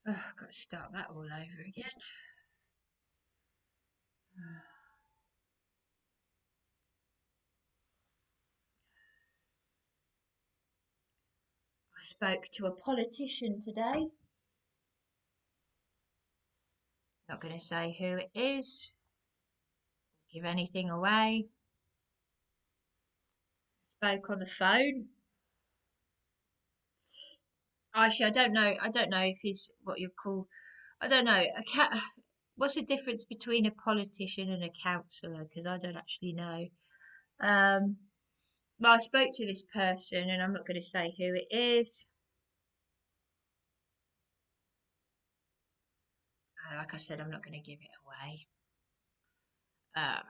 Oh, I've got to start that all over again. I spoke to a politician today. Not going to say who it is, give anything away. Spoke on the phone. Actually, I don't know. I don't know if he's what you call. I don't know. What's the difference between a politician and a councillor? Because I don't actually know. Um, but I spoke to this person, and I'm not going to say who it is. Like I said, I'm not going to give it away. Uh,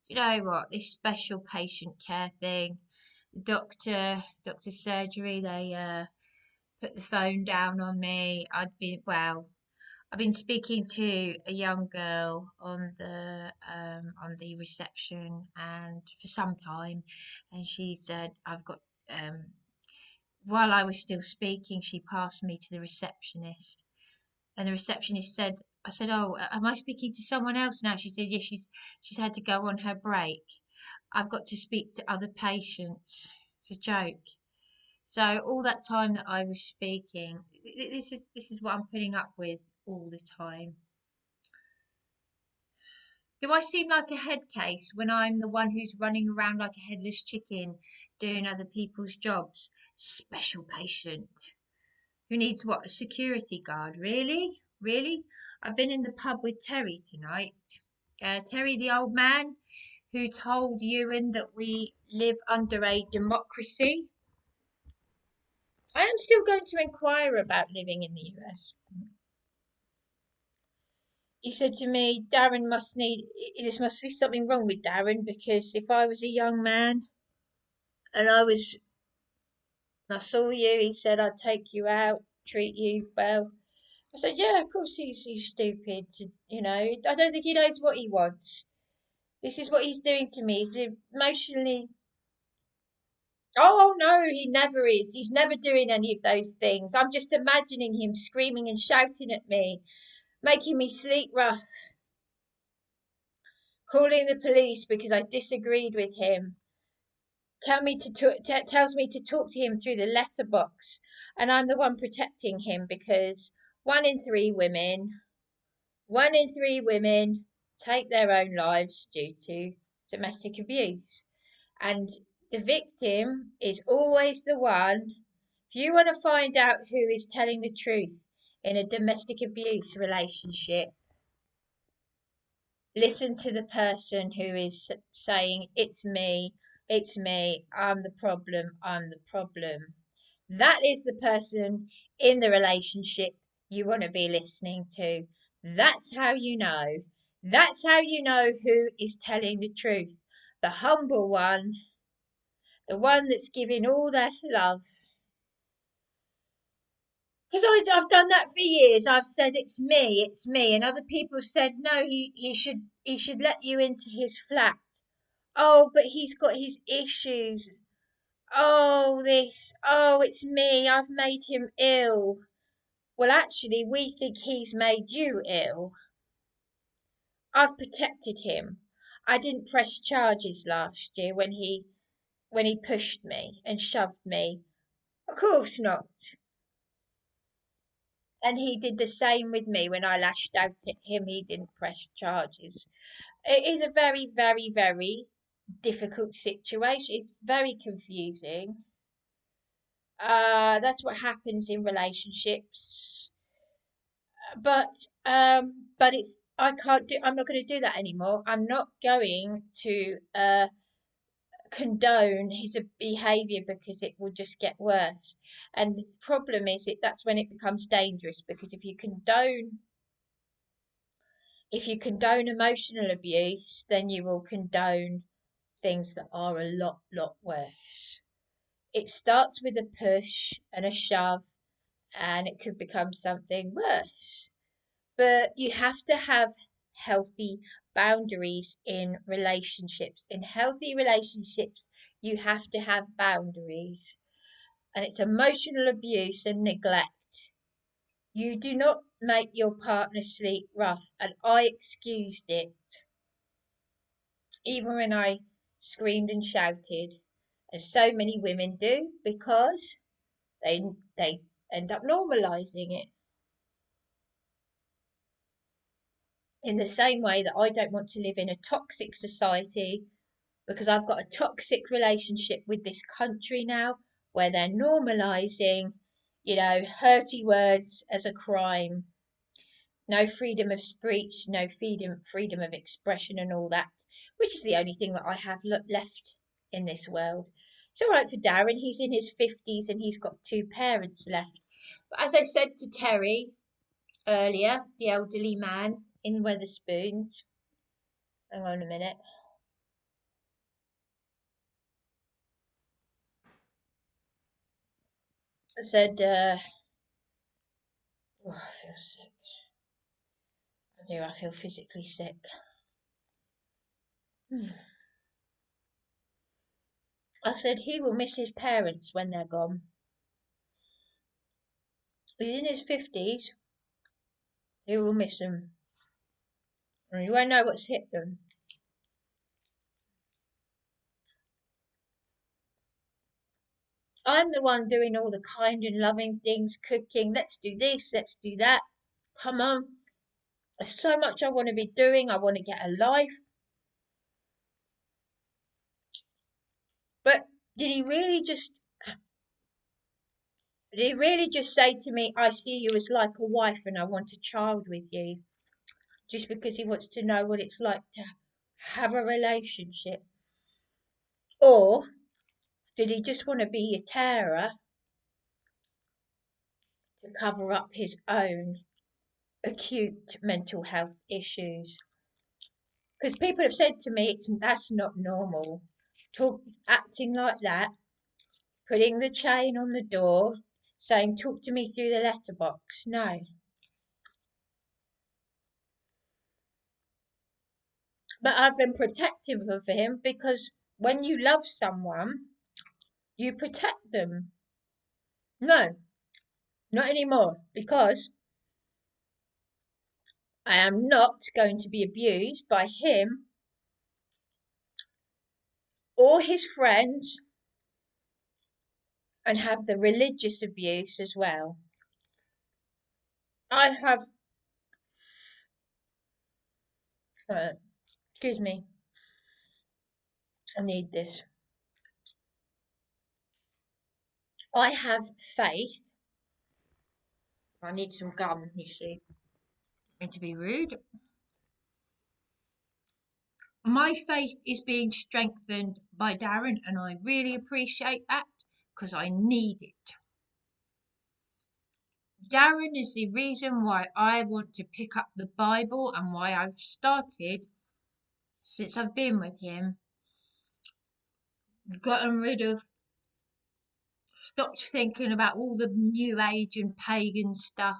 you know what? This special patient care thing, doctor surgery, they put the phone down on me. I've been speaking to a young girl on the reception and for some time, and she said I've got um while I was still speaking, she passed me to the receptionist, and the receptionist said, I said, "Oh, am I speaking to someone else now?" She said, "Yes, she's had to go on her break. I've got to speak to other patients." It's a joke. So all that time that I was speaking, this is what I'm putting up with all the time. Do I seem like a head case when I'm the one who's running around like a headless chicken doing other people's jobs? Special patient. Who needs what? A security guard? Really? Really? I've been in the pub with Terry tonight. Terry, the old man who told Ewan that we live under a democracy. I am still going to inquire about living in the US. He said to me, Darren must need, there must be something wrong with Darren because if I was a young man and I saw you, he said, I'd take you out, treat you well. I said, yeah, of course he's stupid. You know, I don't think he knows what he wants. This is what he's doing to me. He's emotionally. Oh no, he never is. He's never doing any of those things. I'm just imagining him screaming and shouting at me, making me sleep rough, calling the police because I disagreed with him. Tells me to talk to him through the letterbox, and I'm the one protecting him because one in three women One in three women take their own lives due to domestic abuse. And the victim is always the one. If you want to find out who is telling the truth in a domestic abuse relationship, listen to the person who is saying, it's me, I'm the problem, I'm the problem. That is the person in the relationship you want to be listening to. That's how you know. That's how you know who is telling the truth. The humble one, the one that's giving all their love. Because I've done that for years. I've said it's me, and other people said no. He should let you into his flat. Oh, but he's got his issues. Oh, this. Oh, it's me. I've made him ill. Well, actually, we think he's made you ill. I've protected him. I didn't press charges last year when he pushed me and shoved me. Of course not. And he did the same with me when I lashed out at him. He didn't press charges. It is a very, very, very difficult situation. It's very confusing. That's what happens in relationships. But it's I can't do. I'm not going to do that anymore. I'm not going to condone his behavior because it will just get worse. And the problem is that's when it becomes dangerous because if you condone emotional abuse, then you will condone things that are a lot worse. It starts with a push and a shove, and it could become something worse. But you have to have healthy boundaries in relationships. In healthy relationships, you have to have boundaries. and it's emotional abuse and neglect. You do not make your partner sleep rough, and I excused it, even when I screamed and shouted, as so many women do, because they end up normalising it. In the same way that I don't want to live in a toxic society, because I've got a toxic relationship with this country now, where they're normalising, hurty words as a crime. No freedom of speech, no freedom of expression, and all that, which is the only thing that I have left in this world. It's all right for Darren. He's in his 50s and he's got two parents left. But as I said to Terry earlier, the elderly man in Weatherspoons, hang on a minute. I said, I feel sick. I do, I feel physically sick. I said he will miss his parents when they're gone. He's in his 50s. He will miss them. And you won't know what's hit them. I'm the one doing all the kind and loving things, cooking. Let's do this, let's do that. Come on. There's so much I want to be doing. I want to get a life. But did he really just say to me, I see you as like a wife and I want a child with you? Just because he wants to know what it's like to have a relationship? Or did he just want to be a carer to cover up his own acute mental health issues? Because people have said to me, that's not normal. Acting like that, putting the chain on the door, saying, talk to me through the letterbox. No. But I've been protective of him because when you love someone, you protect them. No, not anymore, because I am not going to be abused by him or his friends and have the religious abuse as well. I have, excuse me, I need this. I have faith. I need some gum, you see. And to be rude. My faith is being strengthened by Darren, and I really appreciate that because I need it. Darren is the reason why I want to pick up the Bible and why I've started, since I've been with him, gotten rid of, stopped thinking about all the new age and pagan stuff.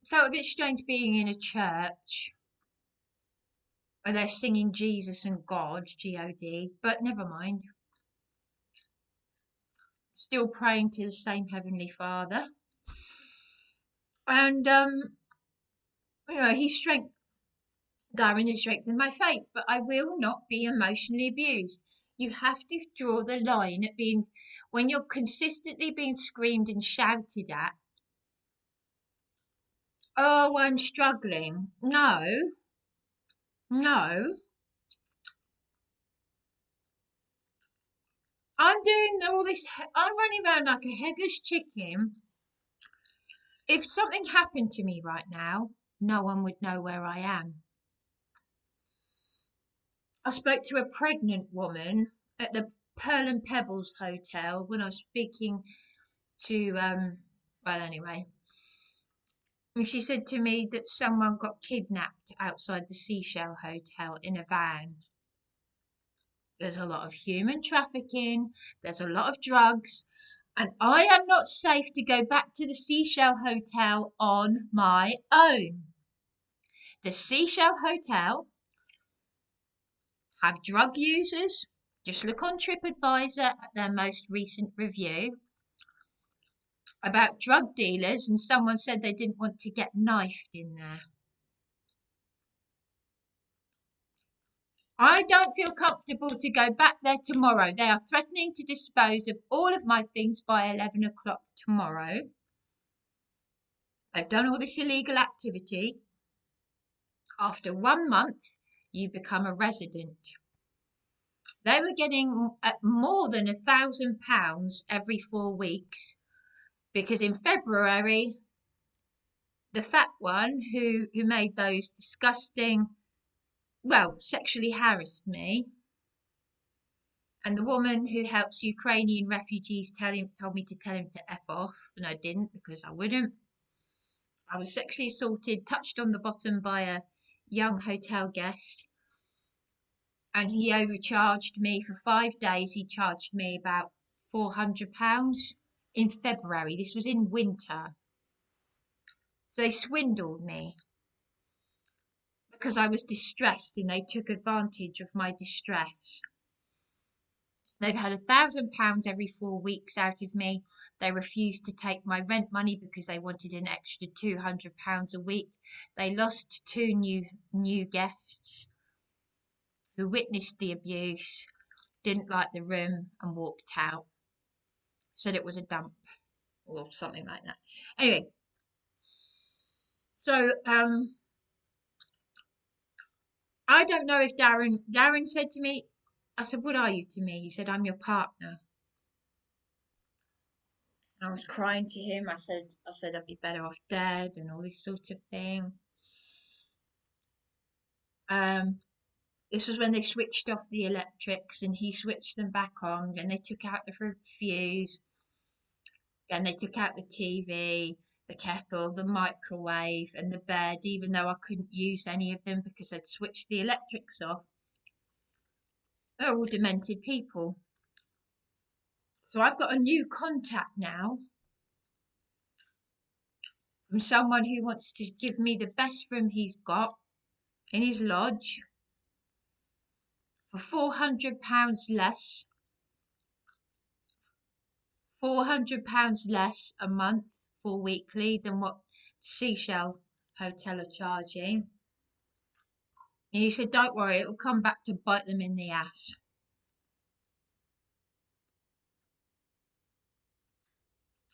Felt a bit strange being in a church where they're singing Jesus and God, G-O-D, but never mind. Still praying to the same Heavenly Father. And, Darren has strengthened my faith, but I will not be emotionally abused. You have to draw the line at being, when you're consistently being screamed and shouted at, oh, I'm struggling. No, no. I'm doing all this, I'm running around like a headless chicken. If something happened to me right now, no one would know where I am. I spoke to a pregnant woman at the Pearl and Pebbles Hotel when I was speaking to, well, anyway. And she said to me that someone got kidnapped outside the Seashell Hotel in a van. There's a lot of human trafficking, there's a lot of drugs, and I am not safe to go back to the Seashell Hotel on my own. The Seashell Hotel have drug users, Just look on TripAdvisor at their most recent review about drug dealers, and someone said they didn't want to get knifed in there. I don't feel comfortable to go back there tomorrow. They are threatening to dispose of all of my things by 11 o'clock tomorrow. They've done all this illegal activity. After 1 month, you become a resident. They were getting more than £1,000 every 4 weeks because in February, the fat one who made those disgusting, well, sexually harassed me, and the woman who helps Ukrainian refugees told me to tell him to F off, and I didn't because I wouldn't. I was sexually assaulted, touched on the bottom by a young hotel guest, and he overcharged me for 5 days. He charged me about £400 in February. This was in winter. So they swindled me because I was distressed and they took advantage of my distress. They've had £1,000 every 4 weeks out of me. They refused to take my rent money because they wanted an extra £200 a week. They lost two new guests who witnessed the abuse, didn't like the room and walked out. Said it was a dump or something like that. Anyway, so I don't know if Darren said to me, I said, "What are you to me?" He said, "I'm your partner." I was crying to him. I said I'd be better off dead and all this sort of thing. This was when they switched off the electrics and he switched them back on. Then they took out the fuse. Then they took out the TV, the kettle, the microwave, and the bed, even though I couldn't use any of them because they'd switched the electrics off. They're all demented people. So I've got a new contact now from someone who wants to give me the best room he's got in his lodge for £400 less. £400 less a month for weekly than what Seashell Hotel are charging. And he said, "Don't worry, it'll come back to bite them in the ass."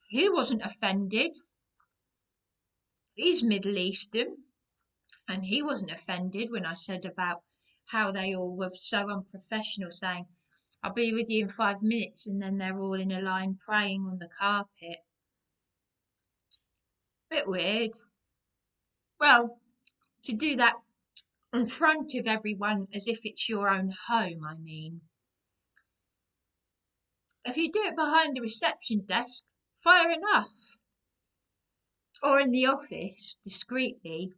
He wasn't offended. He's Middle Eastern, and he wasn't offended when I said about how they all were so unprofessional, saying, "I'll be with you in 5 minutes," and then they're all in a line praying on the carpet. Bit weird. Well, to do that in front of everyone as if it's your own home, I mean. If you do it behind the reception desk, fair enough. Or in the office, discreetly.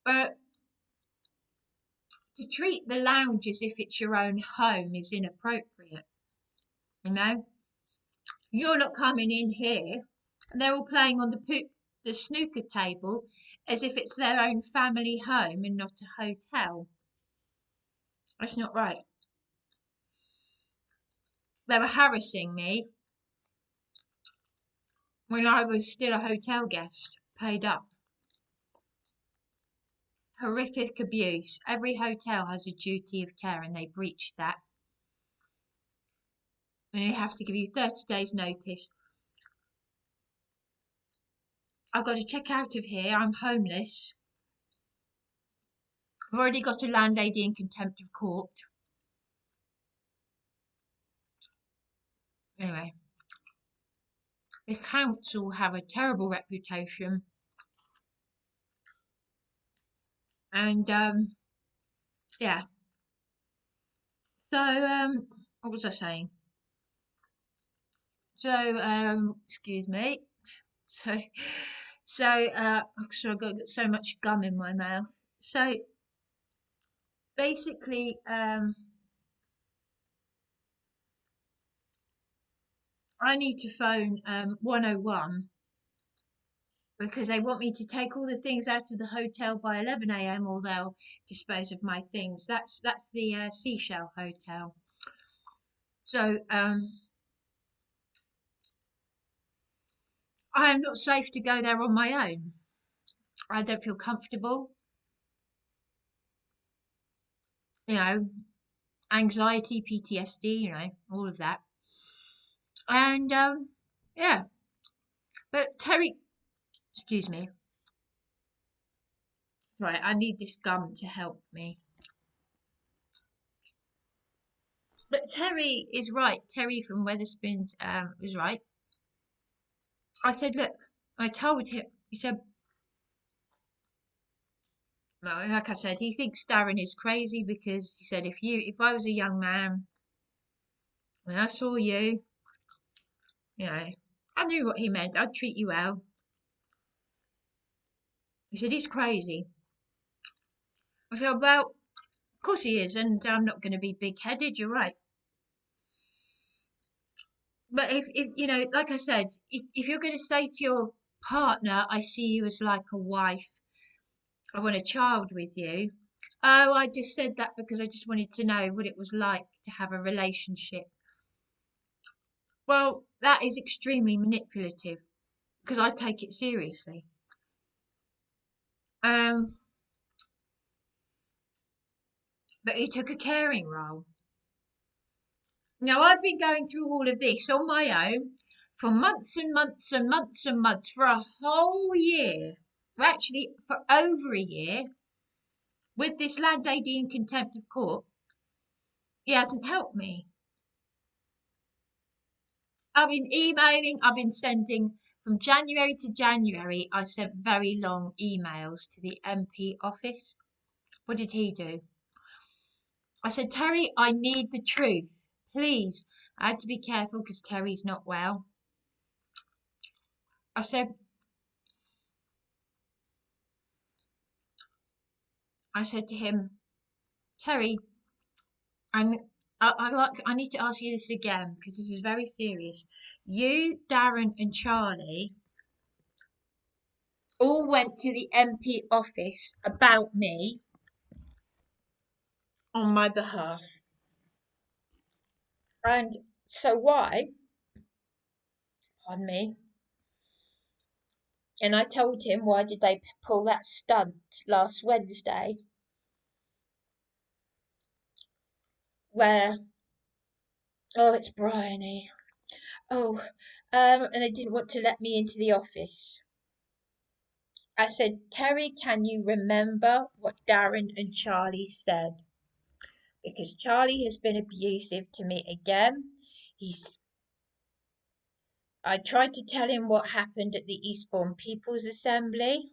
But to treat the lounge as if it's your own home is inappropriate. You know? You're not coming in here and they're all playing on the snooker table as if it's their own family home and not a hotel. That's not right. They were harassing me when I was still a hotel guest, paid up. Horrific abuse. Every hotel has a duty of care and they breached that. And they have to give you 30 days notice. I've got to check out of here. I'm homeless. I've already got a landlady in contempt of court. Anyway, the council have a terrible reputation. And yeah. So what was I saying? So excuse me. So I've got so much gum in my mouth. So basically, I need to phone 101 because they want me to take all the things out of the hotel by 11 a.m. or they'll dispose of my things. That's the Seashell Hotel. So I am not safe to go there on my own. I don't feel comfortable. You know, anxiety, PTSD, all of that. And yeah, but Terry, excuse me. Right, I need this gum to help me. But Terry is right. Terry from Weatherspoons was right. I said, look, I told him. He said, no, like I said, he thinks Darren is crazy because he said, if I was a young man and I saw you, you know, I knew what he meant. I'd treat you well. He said, he's crazy. I said, well, of course he is, and I'm not going to be big-headed. You're right. But if like I said, if you're going to say to your partner, I see you as like a wife, I want a child with you. Oh, I just said that because I just wanted to know what it was like to have a relationship. Well, that is extremely manipulative because I take it seriously. Um, but he took a caring role. Now, I've been going through all of this on my own for months and months and months and months, for a whole year. Well, actually, for over a year, with this landlady in contempt of court. He hasn't helped me. I've been emailing, I've been sending from January to January. I sent very long emails to the MP office. What did he do? I said, Terry, I need the truth. Please. I had to be careful because Terry's not well. I said, to him, Terry, I'm, I need to ask you this again because this is very serious. You, Darren, and Charlie all went to the MP office about me on my behalf. And so why, pardon me, and I told him why did they pull that stunt last Wednesday where, oh, it's Bryony. Oh, and they didn't want to let me into the office. I said, Terry, can you remember what Darren and Charlie said? Because Charlie has been abusive to me again. He's I tried to tell him what happened at the Eastbourne People's Assembly,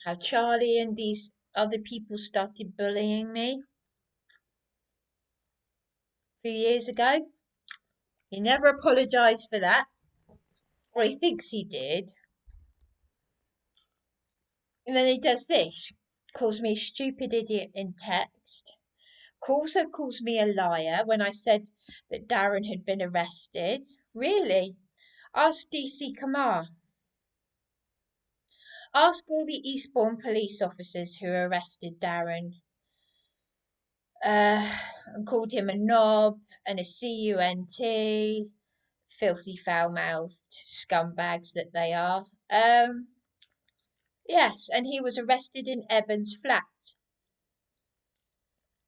how Charlie and these other people started bullying me a few years ago. He never apologised for that, or he thinks he did. And then he does this, calls me a stupid idiot in text, also calls me a liar when I said that Darren had been arrested. Really? Ask DC Kamar. Ask all the Eastbourne police officers who arrested Darren. And called him a knob and a cunt, filthy foul-mouthed scumbags that they are. Yes, and he was arrested in Eben's flat.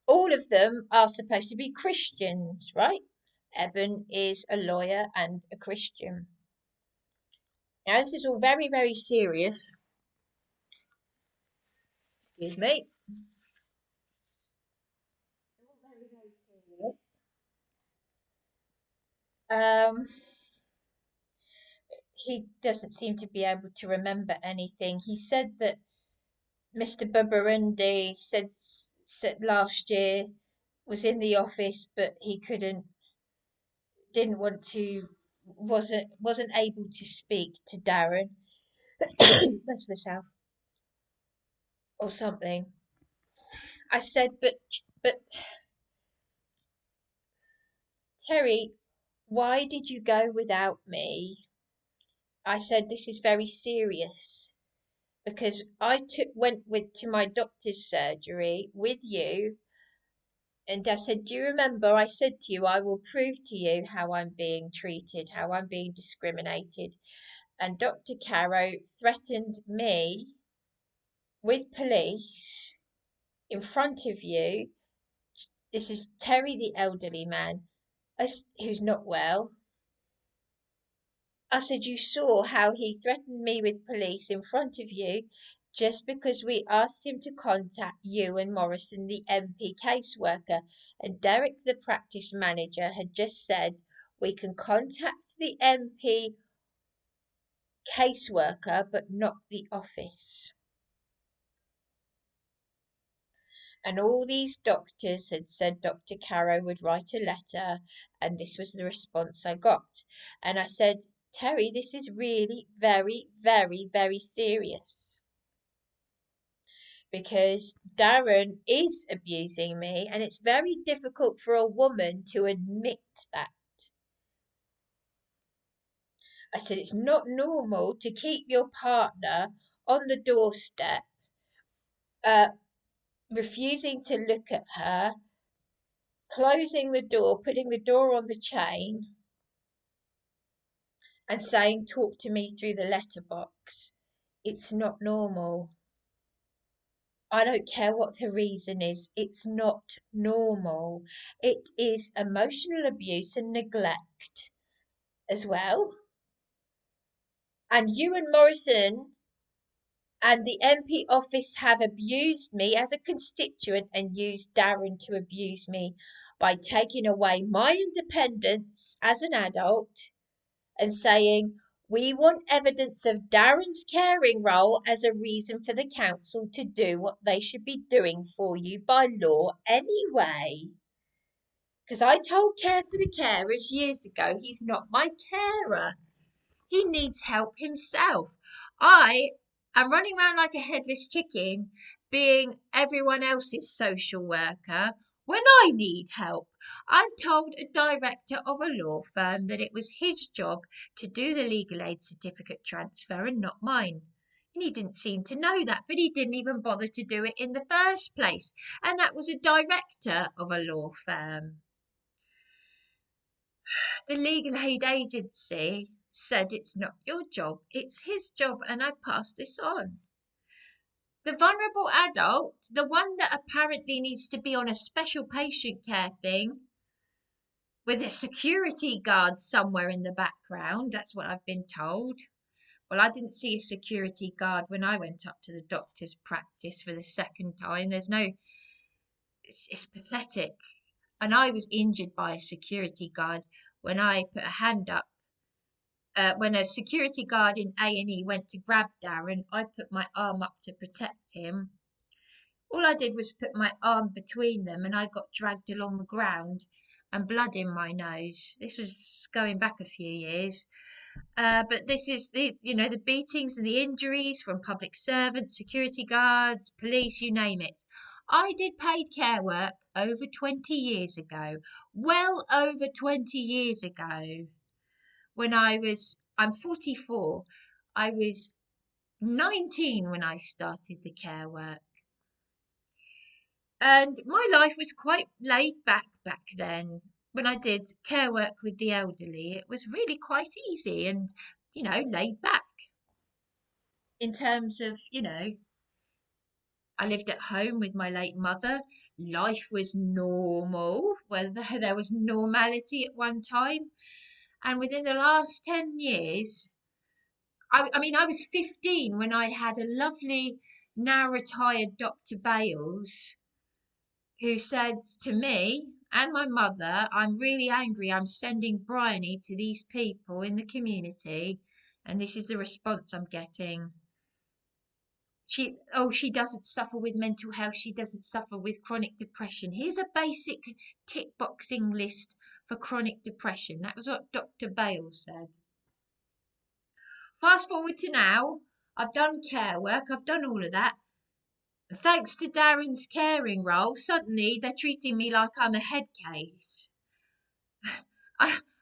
All of them are supposed to be Christians, right? Eben is a lawyer and a Christian. Now, this is all very, very serious. Excuse me. All very, very serious. He doesn't seem to be able to remember anything. He said that Mr. Babarundi said last year was in the office, but he didn't want to, wasn't able to speak to Darren. Bless myself, or something. I said, but Terry, why did you go without me? I said, this is very serious because went with to my doctor's surgery with you, and I said, do you remember I said to you, I will prove to you how I'm being treated, how I'm being discriminated. And Dr. Caro threatened me with police in front of you. This is Terry, the elderly man, who's not well. I said, you saw how he threatened me with police in front of you just because we asked him to contact you and Morrison, the MP caseworker. And Derek, the practice manager, had just said, we can contact the MP caseworker, but not the office. And all these doctors had said Dr. Caro would write a letter, and this was the response I got. And I said, Terry, this is really very, very, very serious because Darren is abusing me, and it's very difficult for a woman to admit that. I said, it's not normal to keep your partner on the doorstep, uh, refusing to look at her, closing the door, putting the door on the chain, and saying, talk to me through the letterbox. It's not normal. I don't care what the reason is, it's not normal. It is emotional abuse and neglect as well. And you and Morrison and the MP office have abused me as a constituent and used Darren to abuse me by taking away my independence as an adult and saying, we want evidence of Darren's caring role as a reason for the council to do what they should be doing for you by law anyway. Because I told Care for the Carers years ago he's not my carer. He needs help himself. I am running around like a headless chicken, being everyone else's social worker when I need help. I've told a director of a law firm that it was his job to do the legal aid certificate transfer and not mine. And he didn't seem to know that, but he didn't even bother to do it in the first place. And that was a director of a law firm. The legal aid agency said it's not your job, it's his job, and I passed this on. The vulnerable adult, the one that apparently needs to be on a special patient care thing with a security guard somewhere in the background, that's what I've been told. Well, I didn't see a security guard when I went up to the doctor's practice for the second time. It's pathetic. And I was injured by a security guard when I put a hand up. When a security guard in A&E went to grab Darren, I put my arm up to protect him. All I did was put my arm between them and I got dragged along the ground and blood in my nose. This was going back a few years. But this is the beatings and the injuries from public servants, security guards, police, you name it. I did paid care work over 20 years ago, well over 20 years ago. I'm 44. I was 19 when I started the care work. And my life was quite laid back then. When I did care work with the elderly, it was really quite easy and, laid back in terms of, I lived at home with my late mother. Life was normal, whether there was normality at one time. And within the last 10 years, I was 15 when I had a lovely, now retired Dr. Bales who said to me and my mother, I'm really angry. I'm sending Bryony to these people in the community, and this is the response I'm getting. She doesn't suffer with mental health. She doesn't suffer with chronic depression. Here's a basic tick boxing list for chronic depression. That was what Dr. Bales said. Fast forward to now, I've done care work, I've done all of that. And thanks to Darren's caring role, suddenly they're treating me like I'm a head case.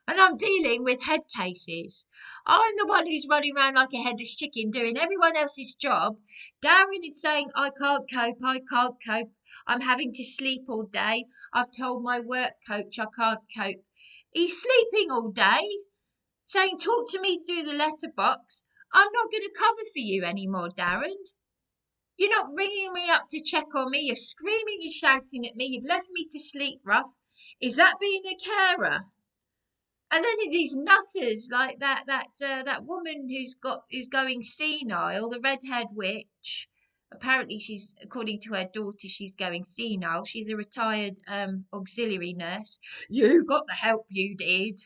And I'm dealing with head cases. I'm the one who's running around like a headless chicken doing everyone else's job. Darren is saying, I can't cope, I can't cope. I'm having to sleep all day. I've told my work coach I can't cope. He's sleeping all day, saying, talk to me through the letterbox. I'm not going to cover for you anymore, Darren. You're not ringing me up to check on me. You're screaming, you're shouting at me. You've left me to sleep rough. Is that being a carer? And then these nutters like that woman who's going senile, the red-haired witch. Apparently, she's according to her daughter, she's going senile. She's a retired auxiliary nurse. You got the help, you did.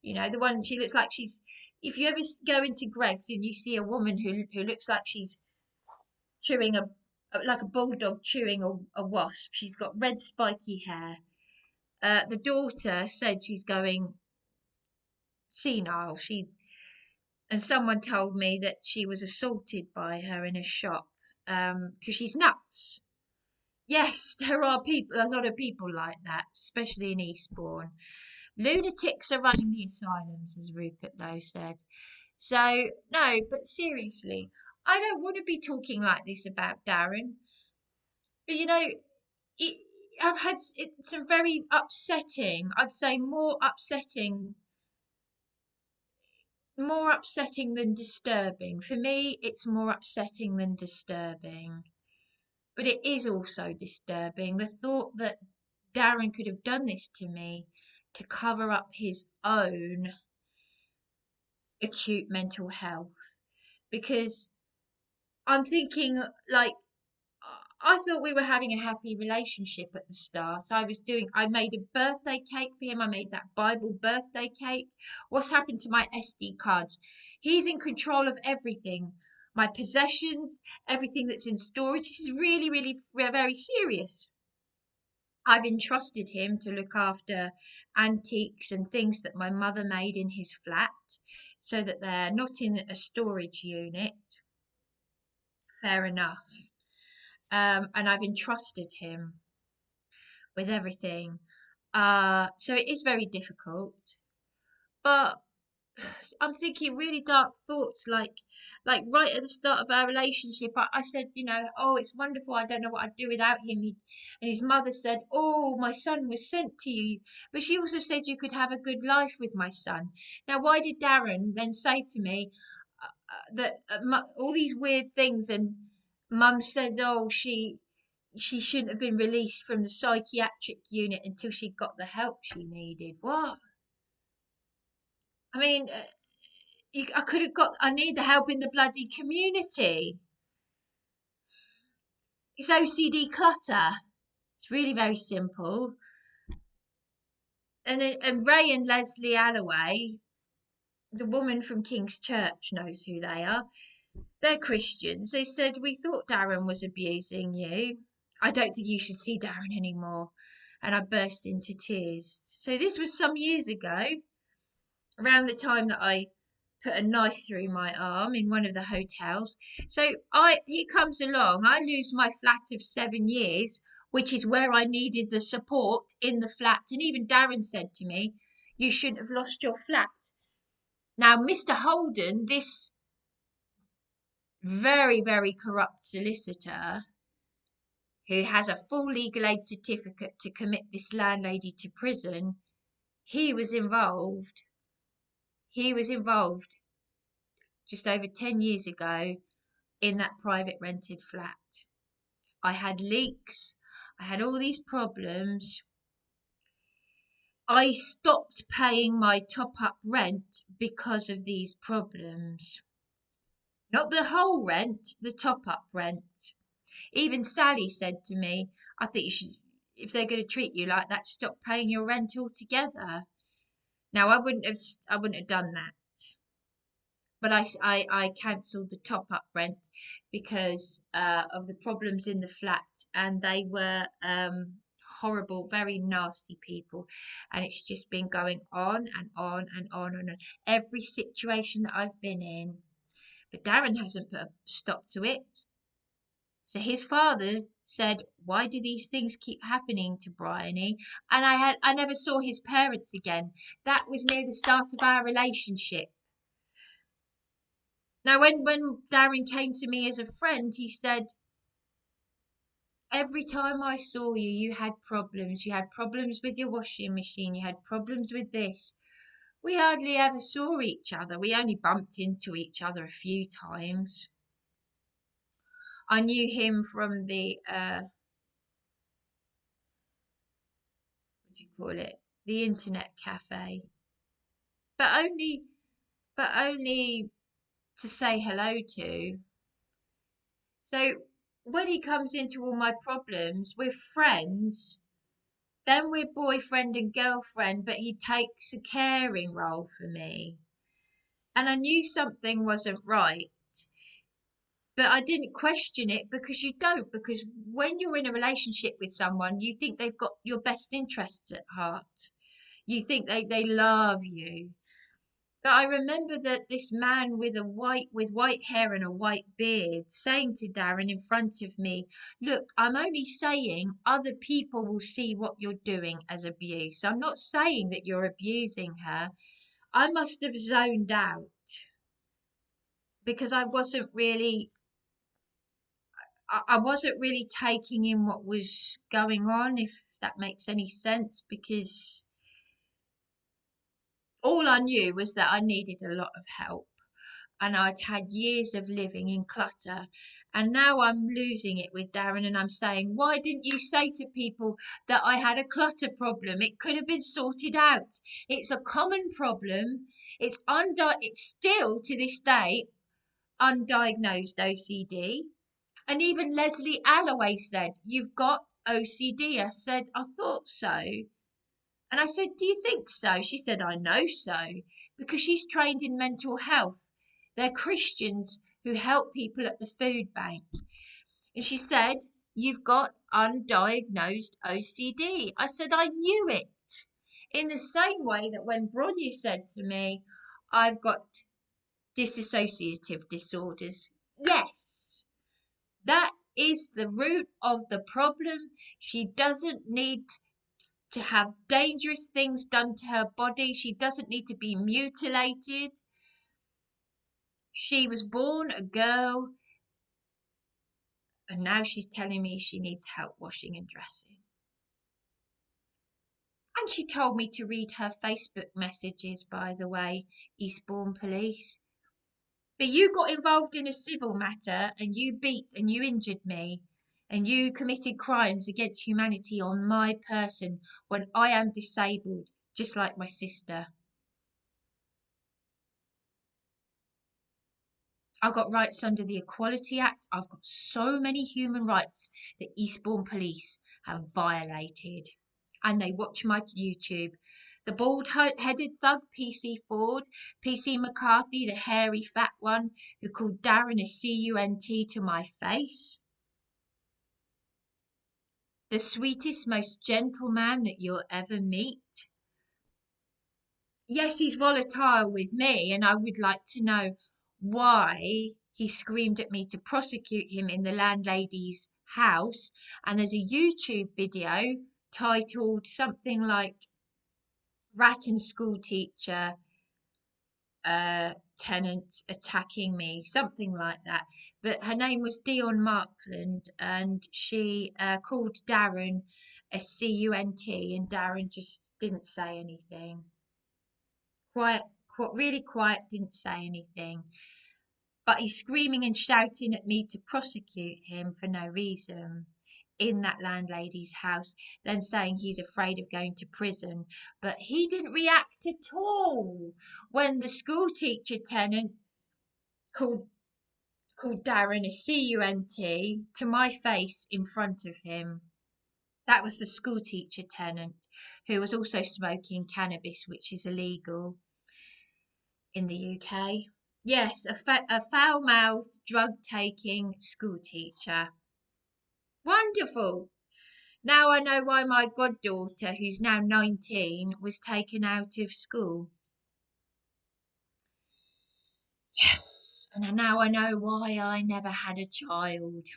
You know, the one she looks like she's. If you ever go into Greg's and you see a woman who looks like she's chewing like a bulldog chewing a wasp. She's got red spiky hair. The daughter said she's going senile. And someone told me that she was assaulted by her in a shop because she's nuts. Yes, there are people, a lot of people like that, especially in Eastbourne. Lunatics are running the asylums, as Rupert Lowe said. So, no, but seriously, I don't want to be talking like this about Darren. But it, I've had some very upsetting, I'd say more upsetting than disturbing. For me, it's more upsetting than disturbing. But it is also disturbing. The thought that Darren could have done this to me to cover up his own acute mental health. Because I'm thinking, like, I thought we were having a happy relationship at the start. I made a birthday cake for him. I made that Bible birthday cake. What's happened to my SD cards? He's in control of everything. My possessions, everything that's in storage. This is really, really very serious. I've entrusted him to look after antiques and things that my mother made in his flat so that they're not in a storage unit. Fair enough. And I've entrusted him with everything. So it is very difficult, but I'm thinking really dark thoughts, like right at the start of our relationship, I said, oh, it's wonderful. I don't know what I'd do without him. And his mother said, oh, my son was sent to you, but she also said you could have a good life with my son. Now, why did Darren then say to me that all these weird things, and Mum said, oh, she shouldn't have been released from the psychiatric unit until she got the help she needed. What? I mean, I could have got. I need the help in the bloody community. It's OCD clutter. It's really very simple. And Ray and Leslie Alloway, the woman from King's Church, knows who they are. They're Christians. They said, we thought Darren was abusing you. I don't think you should see Darren anymore. And I burst into tears. So this was some years ago, around the time that I put a knife through my arm in one of the hotels. So he comes along. I lose my flat of 7 years, which is where I needed the support in the flat. And even Darren said to me, you shouldn't have lost your flat. Now, Mr. Holden, this very, very corrupt solicitor who has a full legal aid certificate to commit this landlady to prison, he was involved. He was involved just over 10 years ago in that private rented flat. I had leaks. I had all these problems. I stopped paying my top up rent because of these problems. Not the whole rent, the top up rent. Even Sally said to me, I think you should, if they're going to treat you like that, stop paying your rent altogether. Now, I wouldn't have done that. But I cancelled the top up rent because of the problems in the flat, and they were horrible, very nasty people, and it's just been going on and on and on and on. Every situation that I've been in, but Darren hasn't put a stop to it. So his father said, "Why do these things keep happening to Bryony?" And I never saw his parents again. That was near the start of our relationship. Now, when Darren came to me as a friend, he said, "Every time I saw you, you had problems. You had problems with your washing machine. You had problems with this. We hardly ever saw each other. We only bumped into each other a few times." I knew him from the what do you call it? The internet cafe, but only to say hello to. So when he comes into all my problems, we're friends. Then we're boyfriend and girlfriend, but he takes a caring role for me. And I knew something wasn't right, but I didn't question it because you don't. Because when you're in a relationship with someone, you think they've got your best interests at heart. You think they love you. But I remember that this man with white hair and a white beard saying to Darren in front of me, "Look, I'm only saying other people will see what you're doing as abuse. I'm not saying that you're abusing her." I must have zoned out because I wasn't really taking in what was going on, if that makes any sense, because all I knew was that I needed a lot of help. And I'd had years of living in clutter. And now I'm losing it with Darren, and I'm saying, "Why didn't you say to people that I had a clutter problem? It could have been sorted out. It's a common problem. It's still to this day undiagnosed OCD." And even Leslie Alloway said, "You've got OCD." I said, "I thought so." And I said, "Do you think so?" She said, "I know so," because she's trained in mental health. They're Christians who help people at the food bank. And she said, "You've got undiagnosed OCD." I said, "I knew it." In the same way that when Bronya said to me, "I've got dissociative disorders." Yes, that is the root of the problem. She doesn't need to have dangerous things done to her body. She doesn't need to be mutilated. She was born a girl, and now she's telling me she needs help washing and dressing. And she told me to read her Facebook messages, by the way, Eastbourne Police. "But you got involved in a civil matter, and you beat and you injured me, and you committed crimes against humanity on my person when I am disabled, just like my sister. I've got rights under the Equality Act. I've got so many human rights that Eastbourne Police have violated." And they watch my YouTube. The bald-headed thug, PC Ford, PC McCarthy, the hairy fat one, who called Darren a cunt to my face. The sweetest, most gentle man that you'll ever meet. Yes, he's volatile with me, and I would like to know why he screamed at me to prosecute him in the landlady's house. And there's a YouTube video titled something like "Rat and School Teacher Tenant Attacking Me," something like that. But her name was Dion Markland, and she called Darren a cunt, and Darren just didn't say anything. Quiet, really quiet, didn't say anything. But he's screaming and shouting at me to prosecute him for no reason in that landlady's house, then saying he's afraid of going to prison. But he didn't react at all when the school teacher tenant called Darren a cunt to my face in front of him. That was the school teacher tenant, who was also smoking cannabis, which is illegal in the UK. Yes, a foul-mouthed, drug-taking school teacher. Wonderful. Now I know why my goddaughter, who's now 19, was taken out of school. Yes, and now I know why I never had a child.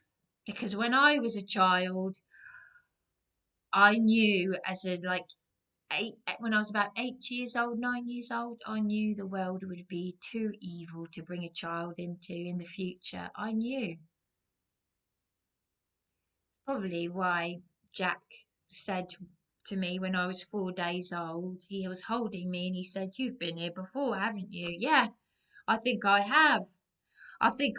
Because when I was a child, I knew as a like when I was about 8 years old, 9 years old, I knew the world would be too evil to bring a child into in the future. I knew. Probably why Jack said to me when I was 4 days old, he was holding me and he said, "You've been here before, haven't you?" Yeah, I think I have. I think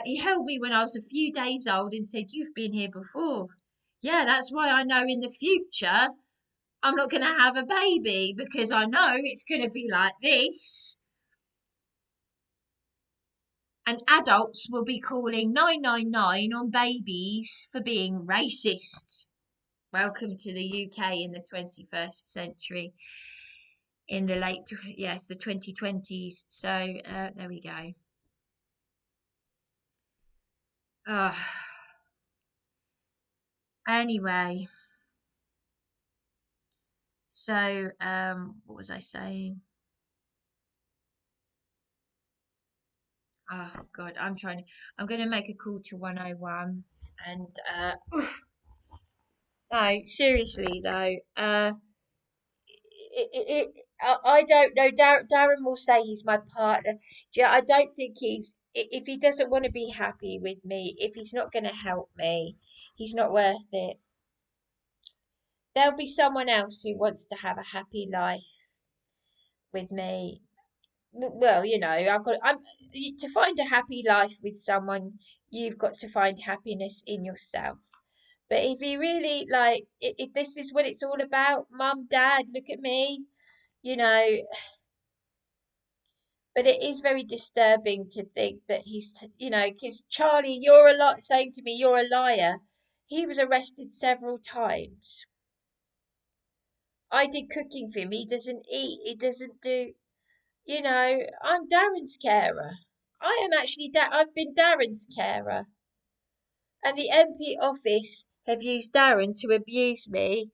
he held me when I was a few days old and said, "You've been here before." Yeah, that's why I know in the future I'm not going to have a baby because I know it's going to be like this. And adults will be calling 999 on babies for being racist. Welcome to the UK in the 21st century, in the yes, the 2020s. So there we go. Uh, anyway, so what was I saying? Oh God, I'm going to make a call to 101. And no, seriously though, I don't know. Darren will say he's my partner. I don't think if he doesn't want to be happy with me, if he's not going to help me, he's not worth it. There'll be someone else who wants to have a happy life with me. Well, to find a happy life with someone, you've got to find happiness in yourself. But if you really if this is what it's all about, mum, dad, look at me, you know, but it is very disturbing to think that because Charlie, you're a lot saying to me, you're a liar. He was arrested several times. I did cooking for him. He doesn't eat. He doesn't do, I'm Darren's carer. I am actually, I've been Darren's carer. And the MP office have used Darren to abuse me.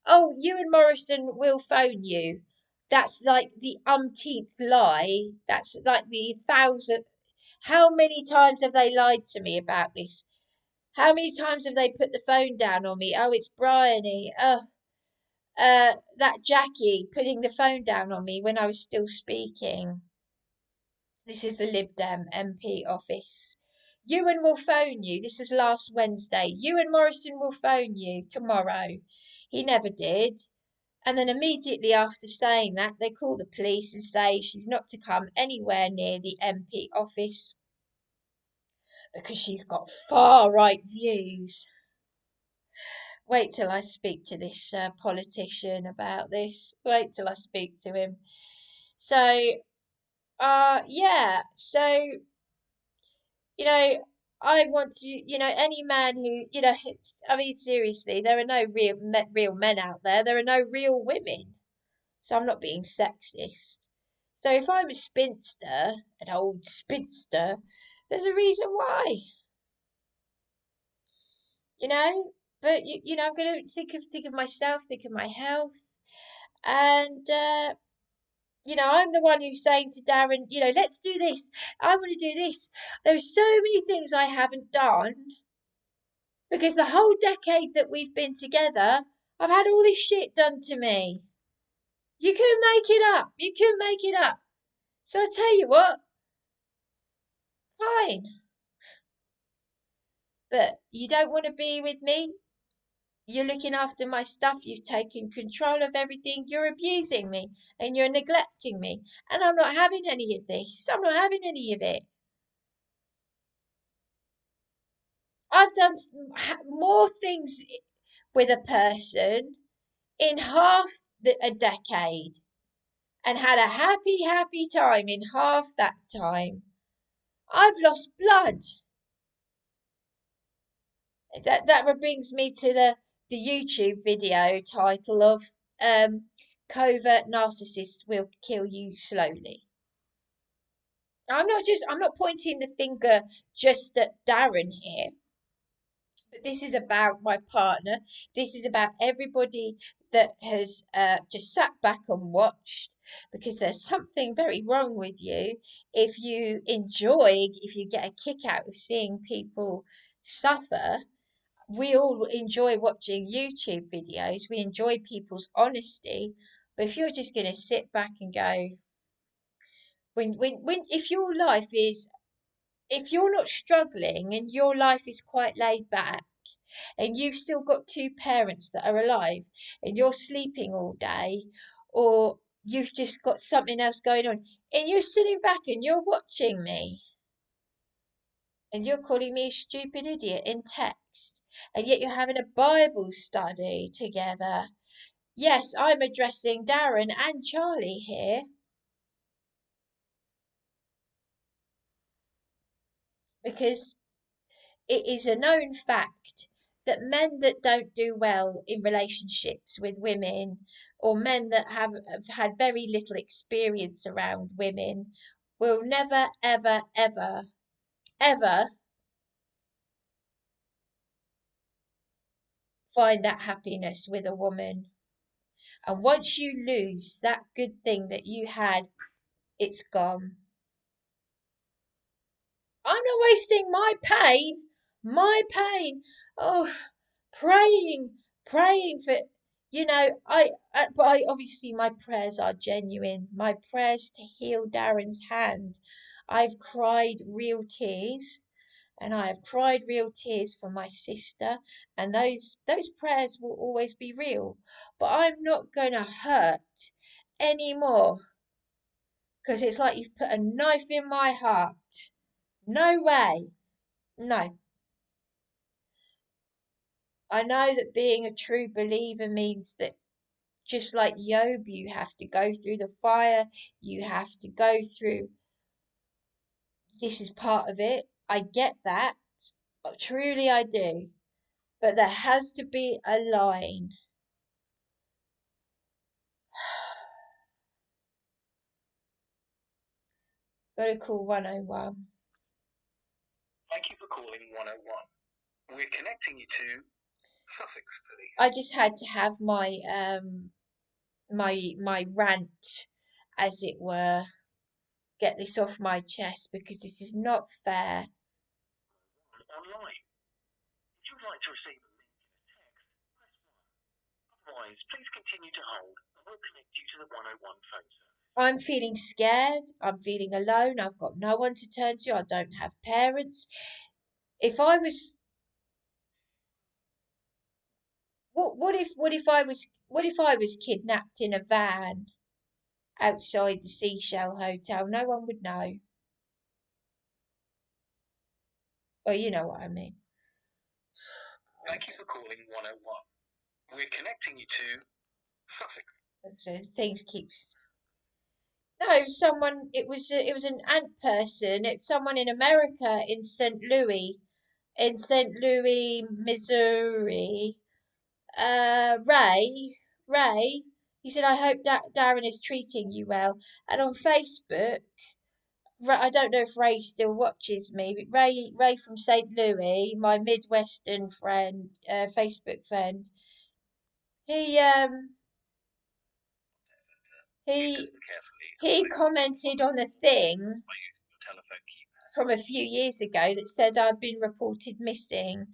Oh, you and Morrison will phone you. That's like the umpteenth lie. That's like the thousandth. How many times have they lied to me about this? How many times have they put the phone down on me? Oh, it's Bryony. Oh, that Jackie putting the phone down on me when I was still speaking. This is the Lib Dem MP office. Ewan will phone you. This was last Wednesday. Ewan Morrison will phone you tomorrow. He never did. And then immediately after saying that, they call the police and say she's not to come anywhere near the MP office because she's got far right views. Wait till I speak to this politician about this. Wait till I speak to him. So, yeah. So, you know, I want to, any man who, I mean, seriously, there are no real men out there. There are no real women. So I'm not being sexist. So if I'm a spinster, an old spinster, there's a reason why, you know. But I'm going to think of myself, think of my health, and I'm the one who's saying to Darren, let's do this. I want to do this. There are so many things I haven't done because the whole decade that we've been together, I've had all this shit done to me. You can make it up. You can make it up. So I tell you what, fine. But you don't want to be with me? You're looking after my stuff. You've taken control of everything. You're abusing me and you're neglecting me. And I'm not having any of this. I'm not having any of it. I've done more things with a person in a decade and had a happy, happy time in half that time. I've lost blood. That brings me to the YouTube video title of Covert Narcissists Will Kill You Slowly. I'm not pointing the finger just at Darren here, but this is about my partner. This is about everybody that has just sat back and watched, because there's something very wrong with you if you get a kick out of seeing people suffer. We all enjoy watching YouTube videos. We enjoy people's honesty. But if you're just going to sit back and go, if your life is, if you're not struggling and your life is quite laid back, and you've still got two parents that are alive, and you're sleeping all day, or you've just got something else going on, and you're sitting back and you're watching me, and you're calling me a stupid idiot in text, and yet you're having a Bible study together. Yes, I'm addressing Darren and Charlie here because it is a known fact that men that don't do well in relationships with women, or men that have had very little experience around women, will never, ever, ever, ever find that happiness with a woman. And once you lose that good thing that you had, it's gone. I'm not wasting my pain. My pain. Oh, praying for, but I obviously my prayers are genuine. My prayers to heal Darren's hand. I've cried real tears, and I have cried real tears for my sister, and those prayers will always be real. But I'm not gonna hurt anymore because it's like you've put a knife in my heart. No way. No. I know that being a true believer means that just like Job, you have to go through the fire, you have to go through. This is part of it. I get that. Truly, I do. But there has to be a line. Gotta call 101. Thank you for calling 101. We're connecting you to Sussex Police. I just had to have my rant, as it were, get this off my chest because this is not fair. Online. If you'd like to receive a link in a text, press 1. Otherwise, please continue to hold and we'll connect you to the 101 phone service. I'm feeling scared. I'm feeling alone. I've got no one to turn to. I don't have parents. If I was, what if I was kidnapped in a van outside the Seashell Hotel? No one would know. Well, you know what I mean. Thank you for calling 101. We're connecting you to Sussex. So things keeps. No, someone. It was an ant person. It's someone in America in St. Louis, Missouri. Ray, he said, I hope Darren is treating you well. And on Facebook, I don't know if Ray still watches me, but Ray from St. Louis, my Midwestern friend, Facebook friend, he um he he commented on a thing from a few years ago that said I'd been reported missing.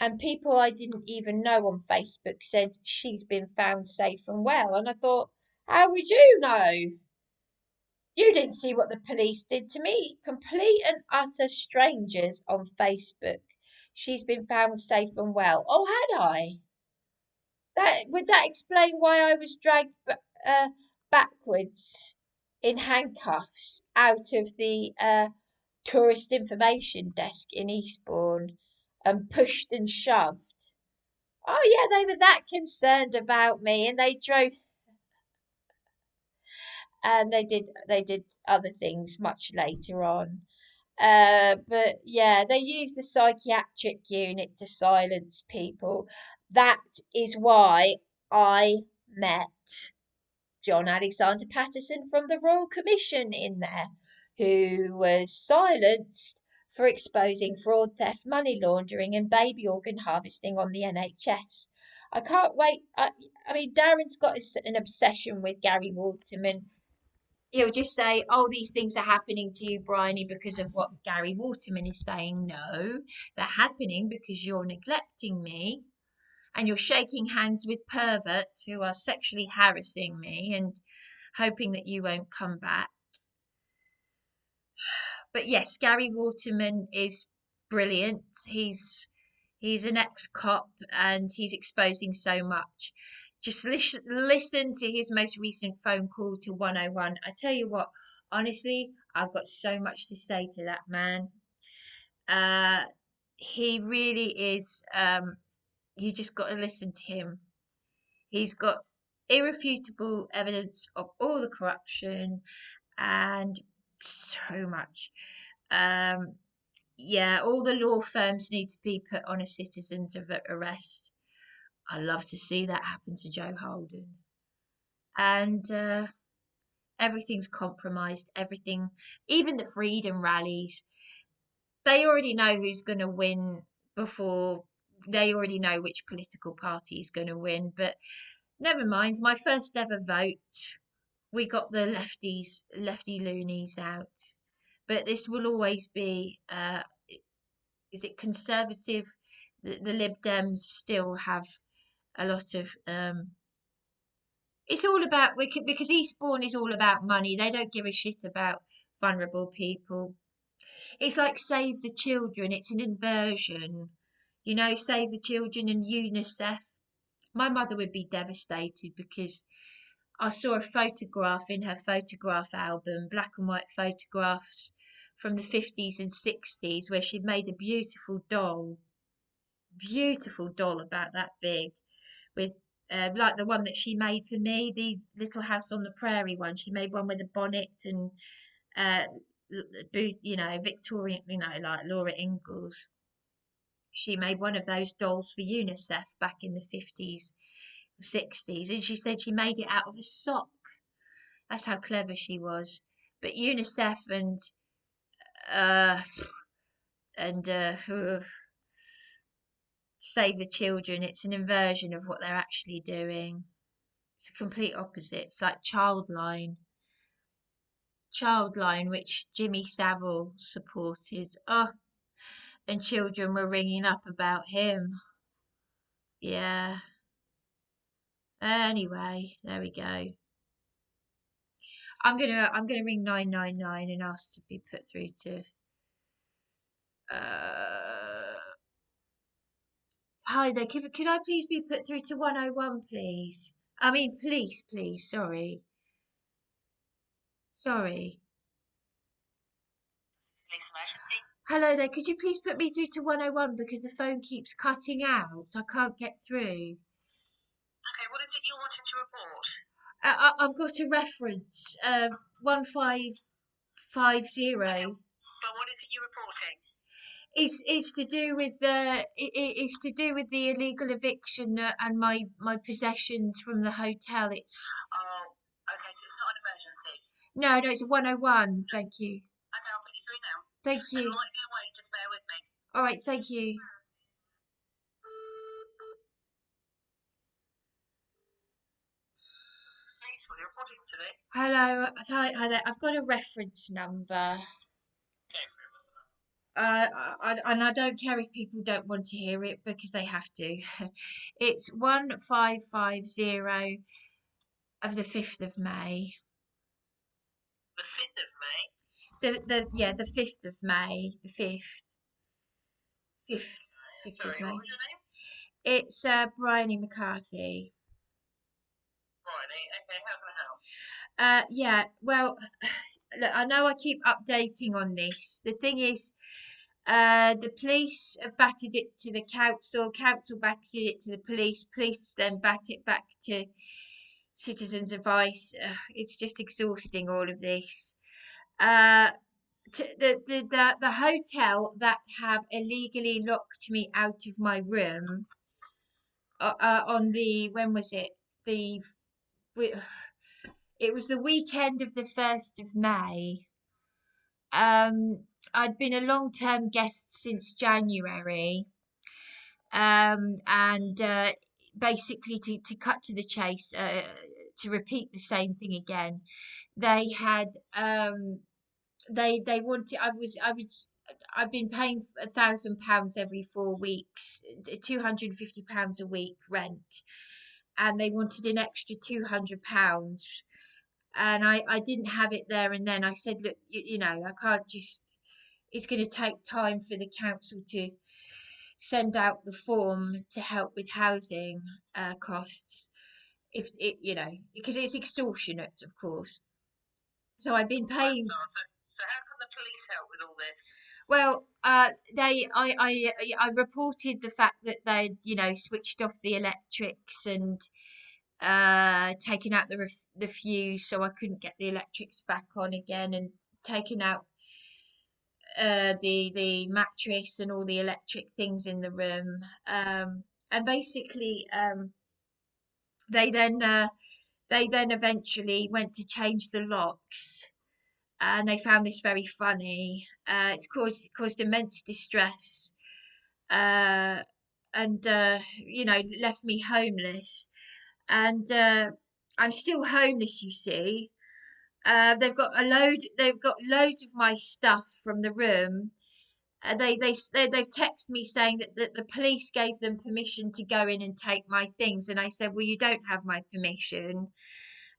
And people I didn't even know on Facebook said she's been found safe and well. And I thought, how would you know? You didn't see what the police did to me. Complete and utter strangers on Facebook. She's been found safe and well. Oh, had I? Would that explain why I was dragged backwards in handcuffs out of the tourist information desk in Eastbourne and pushed and shoved? Oh yeah, they were that concerned about me, and they did other things much later on. But yeah, they used the psychiatric unit to silence people. That is why I met John Alexander Patterson from the Royal Commission in there, who was silenced for exposing fraud, theft, money laundering, and baby organ harvesting on the NHS. I can't wait. I mean, Darren's got an obsession with Gary Waterman. he'll just say, "Oh, these things are happening to you, Bryony, because of what Gary Waterman is saying." No, they're happening because you're neglecting me and you're shaking hands with perverts who are sexually harassing me and hoping that you won't come back. But yes, Gary Waterman is brilliant. He's an ex-cop and he's exposing so much. Just listen to his most recent phone call to 101. I tell you what, honestly, I've got so much to say to that man. Uh, he really is. You just got to listen to him. He's got irrefutable evidence of all the corruption and so much. Um, yeah, all the law firms need to be put on a citizen's arrest. I love to see that happen to Joe Holden. And everything's compromised. Everything, even the freedom rallies, they already know who's going to win before they already know which political party is going to win. But never mind. My first ever vote, we got the lefty loonies out. But this will always be, is it conservative? The Lib Dems still have a lot of it's all about because Eastbourne is all about money. They don't give a shit about vulnerable people. It's like Save the Children. It's an inversion. You know, Save the Children and UNICEF. My mother would be devastated because I saw a photograph in her photograph album, black and white photographs from the 50s and 60s, where she'd made a beautiful doll about that big, with like the one that she made for me, the Little House on the Prairie one. She made one with a bonnet and uh, booth, you know, Victorian, you know, like Laura Ingalls. She made one of those dolls for UNICEF back in the 50s, 60s, and she said she made it out of a sock. That's how clever she was. But UNICEF uh, and Save the Children, it's an inversion of what they're actually doing. It's a complete opposite. It's like Childline, which Jimmy Savile supported. Oh, and children were ringing up about him. Yeah. Anyway, there we go. I'm gonna ring 999 and ask to be put through to uh hi there. Could I please be put through to 101, please? I mean, please. Sorry. Sorry. Hello there. Could you please put me through to 101 because the phone keeps cutting out. I can't get through. Okay, what is it you wanted to report? I've got a reference. 1550. Okay, but what is it you're reporting? It's to do with it's to do with the illegal eviction and my possessions from the hotel. It's Oh, okay, so it's not an emergency. no, it's a 101. Thank you. Okay, I'll put you through now. Thank There you. might be a wait, just bear with me. All right, thank you. Please, what are you reporting today? Hello, hi there. I've got a reference number. Okay. And I don't care if people don't want to hear it because they have to. It's 1550 of the 5th of May. The 5th of May? The 5th of May. The 5th. 5th. 5th of Sorry, May. what was your name? It's Bryony McCarthy. Bryony, okay, how can I help? Yeah, well, look, I know I keep updating on this. The thing is, the police have batted it to the council batted it to the police then bat it back to citizens' advice. It's just exhausting, all of this. Uh, the hotel that have illegally locked me out of my room on the when was it the it was the weekend of the 1st of May. I'd been a long-term guest since January, and basically to cut to the chase, to repeat the same thing again. They had they wanted I've been paying £1,000 every 4 weeks, £250 a week rent, and they wanted an extra £200, and I didn't have it there and then. I said, look, I can't just. It's going to take time for the council to send out the form to help with housing costs. If it, because it's extortionate, of course. So I've been paying. So how can the police help with all this? Well, I reported the fact that they, switched off the electrics and taken out the fuse, so I couldn't get the electrics back on again, and taken out the mattress and all the electric things in the room. And basically, they then eventually went to change the locks, and they found this very funny. It's caused immense distress, uh, and left me homeless. And I'm still homeless, you see. They've got loads of my stuff from the room. They've texted me saying that the police gave them permission to go in and take my things, and I said, well, you don't have my permission.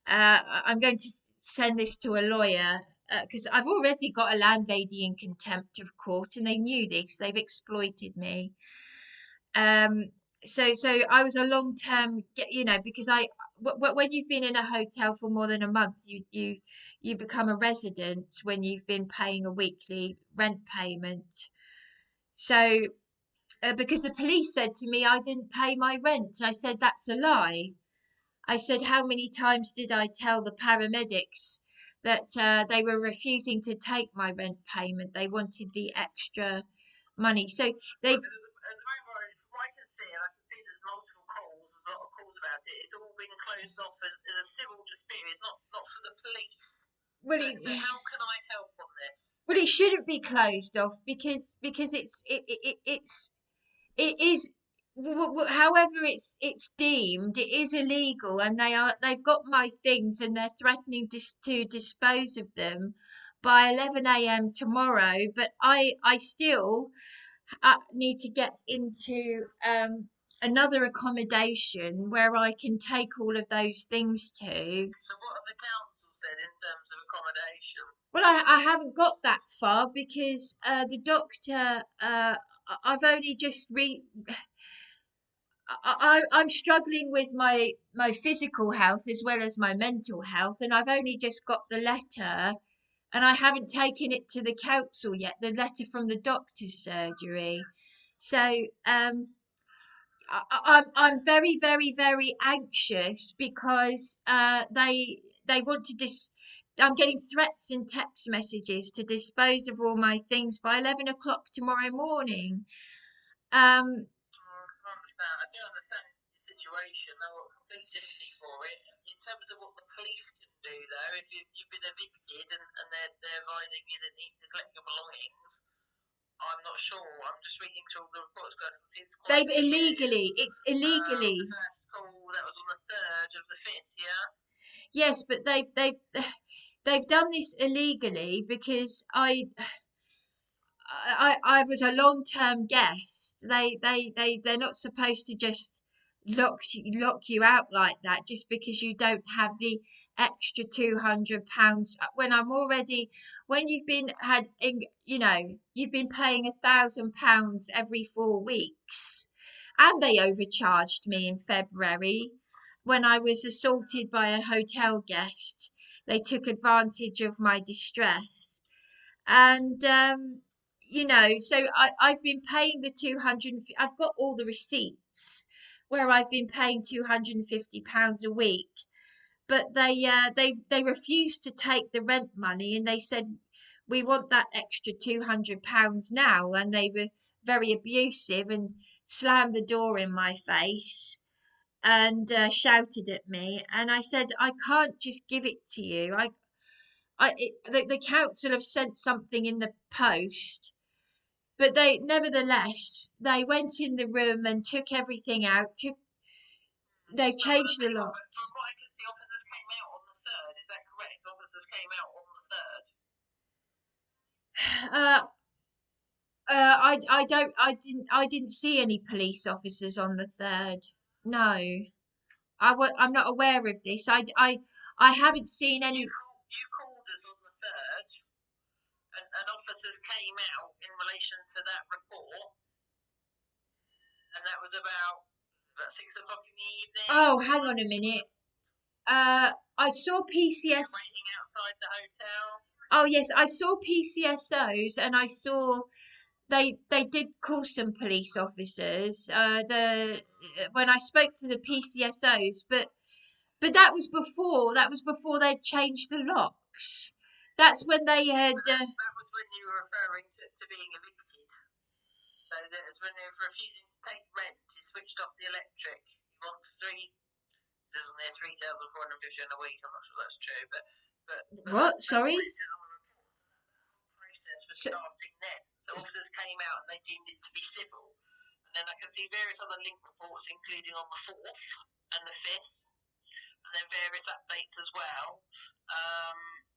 I'm going to send this to a lawyer, because I've already got a landlady in contempt of court, and they knew this. They've exploited me. Um, so I was a long term, because when you've been in a hotel for more than a month, you become a resident when you've been paying a weekly rent payment. So because the police said to me I didn't pay my rent, I said that's a lie. I said, how many times did I tell the paramedics that they were refusing to take my rent payment? They wanted the extra money. So they. At the moment, from what I can see, and I can see there's multiple calls, there's a lot of calls about it, it's all been closed off as a civil dispute. It's not for the police. Well, So how can I help on this? well, it shouldn't be closed off because it is. However, it's deemed, it is illegal, and they've got my things, and they're threatening to dispose of them by 11 a.m. tomorrow. But I still need to get into another accommodation where I can take all of those things to. So what have the council said in terms of accommodation? Well, I haven't got that far because the doctor, I've only just I'm struggling with my physical health as well as my mental health, and I've only just got the letter, and I haven't taken it to the council yet, the letter from the doctor's surgery. So I'm very, very, very anxious because they want to I'm getting threats and text messages to dispose of all my things by 11 o'clock tomorrow morning. Um, I do understand the situation. I've got complete sympathy for it. In terms of what the police can do, though, if you've been evicted and they're advising you that you need to collect your belongings, I'm not sure. I'm just reading through all the reports because it's quite they've illegally, it's illegally. The first call that was on the 3rd of the 5th, yeah? Yes, but they've done this illegally because I was a long-term guest. They're not supposed to just lock you out like that just because you don't have the extra £200 when when you've been you've been paying £1,000 every 4 weeks, and they overcharged me in February when I was assaulted by a hotel guest. They took advantage of my distress, and so I've been paying the 200. I've got all the receipts where I've been paying £250 a week, but they refused to take the rent money, and they said we want that extra £200 now, and they were very abusive and slammed the door in my face and shouted at me, and I said I can't just give it to you. The council have sent something in the post, but nevertheless they went in the room and took everything out. They've changed the locks. From what I can see, Officer Uh, I didn't see any police officers on the third. No, I'm not aware of this. I haven't seen any. You called us on the third, and officers came out in relation to that report, and that was about 6 o'clock in the evening. Oh, hang on a minute. I saw You're PCS. waiting outside the hotel. Oh yes, I saw PCSOs, and I saw they did call some police officers. The when I spoke to the PCSOs, but that was before they'd changed the locks. That's when they had. That was when you were referring to being evicted. So that's when they were refusing to take rent. You switched off the electric. You want three. Isn't there 3,450 in a week? I'm not sure that's true, but What? that's Sorry. what it says on the report. The process was So, starting then. So officers came out and they deemed it to be civil. And then I can see various other link reports, including on the 4th and the 5th, and then various updates as well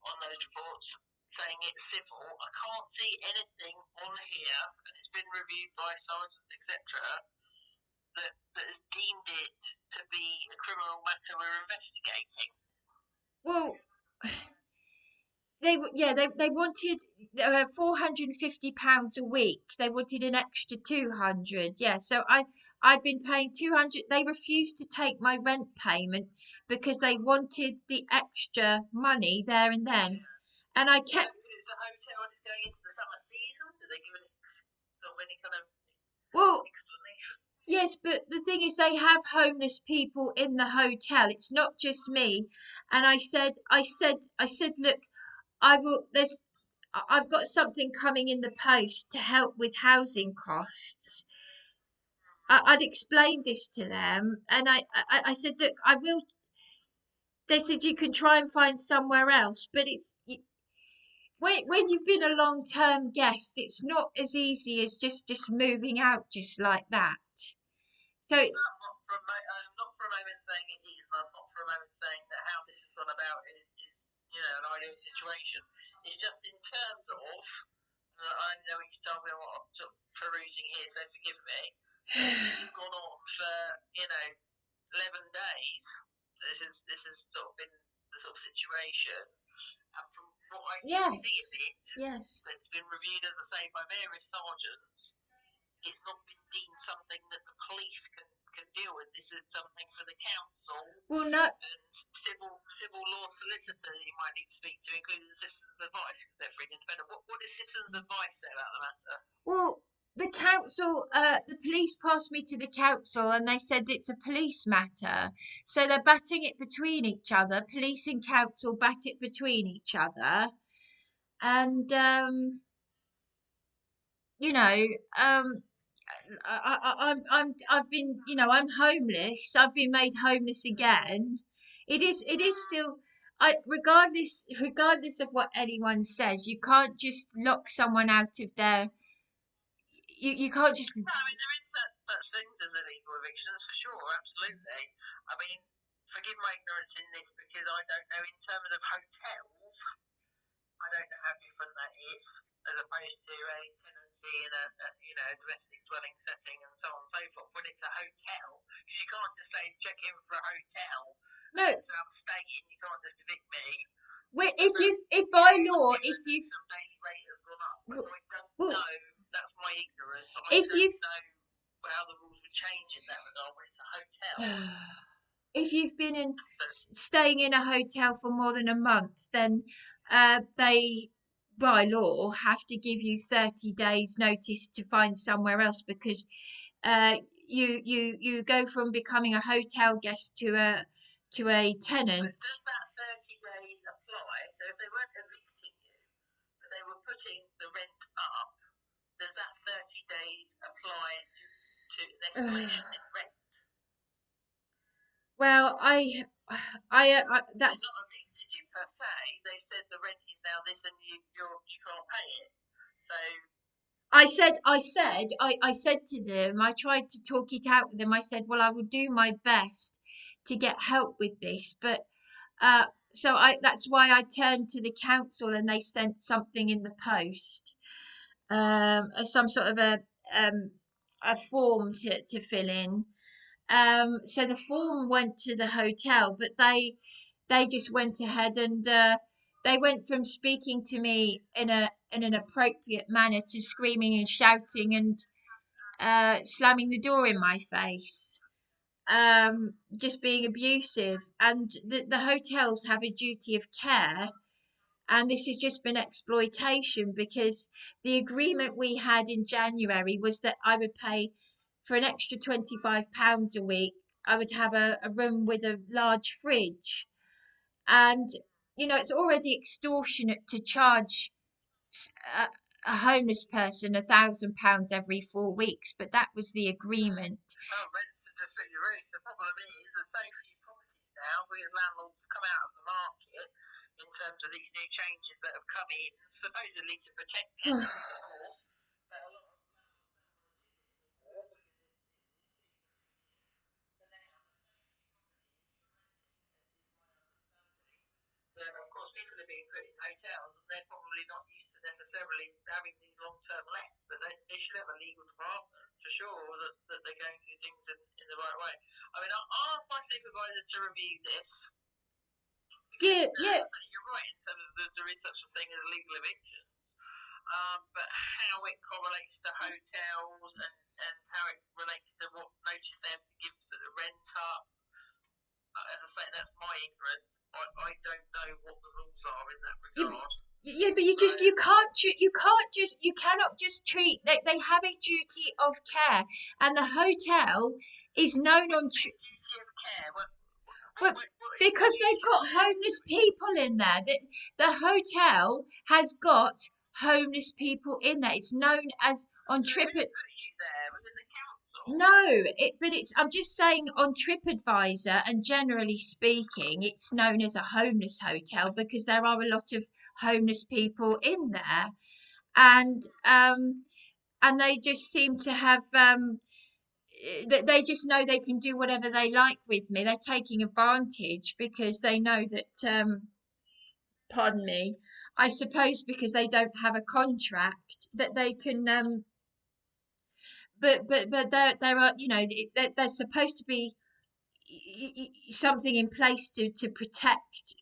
on those reports saying it's civil. I can't see anything on here, and it's been reviewed by sergeants, etc., that has deemed it to be a criminal matter we're investigating. well, they wanted £450 a week. They wanted an extra 200. Yeah, so I've been paying 200. They refused to take my rent payment because they wanted the extra money there and then, and I kept. Is the hotel going into the summer season? Do they give it any kind of Well, explanation? yes, but the thing is, they have homeless people in the hotel. It's not just me. And I said, look, I will. I've got something coming in the post to help with housing costs. I'd explained this to them, and I said, look, I will. They said you can try and find somewhere else, but when you've been a long term guest, it's not as easy as just moving out just like that. So I'm not for a moment saying it is, and I'm not for a moment saying that how this has gone about is an ideal situation. It's just in terms of, I know you told me what I'm sort of perusing here, so forgive me. This has gone on for 11 days. This has sort of been the sort of situation, and from what I can see of yes, it, yes. it's been reviewed, as I say, by various sergeants. It's not been deemed something that the police can deal with. This is something for the council Well, no. and civil law solicitor you might need to speak to, including citizens' advice, because they're free and independent. What does citizens' advice say about the matter? Well, the police passed me to the council and they said it's a police matter. So they're batting it between each other. Police and council bat it between each other. And, you know, um, I've been, I'm homeless. I've been made homeless again. It is still, regardless of what anyone says, you can't just lock someone out of their, you can't just. No, I mean, there is such things as illegal evictions, for sure, absolutely. I mean, forgive my ignorance in this, because I don't know, in terms of hotels, I don't know how different that is, as opposed to a tenancy in a domestic dwelling setting and so on and so forth. When it's a hotel, you can't just say check in for a hotel No, and so I'm staying. You can't just evict me. if by law, if you've, Some daily rate has gone up, but I don't well, know. That's my ignorance. I if don't you've, know how the rules would change in that regard when it's a hotel. if you've been So, staying in a hotel for more than a month, then they, by law, have to give you 30 days notice to find somewhere else because you go from becoming a hotel guest to a tenant. but does that 30 days apply? So if they weren't evicting you, but they were putting the rent up, does that 30 days apply to an escalation in rent? Well, They've that's. not evicted you per se. They said the rent is now this and you can't pay it. So I said to them, I tried to talk it out with them. I said, well, I will do my best to get help with this, but so I that's why I turned to the council and they sent something in the post, as some sort of um a form to fill in. So the form went to the hotel, but they just went ahead and they went from speaking to me in an appropriate manner to screaming and shouting and slamming the door in my face, just being abusive. And the hotels have a duty of care, and this has just been exploitation because the agreement we had in January was that I would pay for an extra £25 a week. I would have a room with a large fridge. And, it's already extortionate to charge a, a homeless person £1,000 every 4 weeks, but that was the agreement. Oh, rents are just through the roof. The problem is there's so few properties now where landlords come out of the market in terms of these new changes that have come in, supposedly to protect tenants, of course. But a lot of of course, people are being put in hotels and they're probably not used to necessarily having these long-term lets, but they should have a legal department for sure that they're going to do things in the right way. I mean, I'll ask my supervisor to review this because Yeah, yeah. you're right in terms of there is such a thing as legal eviction, but how it correlates to hotels and how it relates to what notice they have to give to the renter, as I say, that's my ignorance. I don't know what the rules are in that You, regard. yeah, but So, you cannot just treat, they have a duty of care, and the hotel is known on duty of care. well, What is the because they've duty of got care? homeless people in there. The hotel has got homeless people in there. It's known as on So Trip. who put you there? Was it the council? No, but it's. I'm just saying on TripAdvisor and generally speaking, it's known as a homeless hotel because there are a lot of homeless people in there, and they just seem to have they just know they can do whatever they like with me. They're taking advantage because they know that pardon me, I suppose because they don't have a contract that they can but there are, there's supposed to be something in place to protect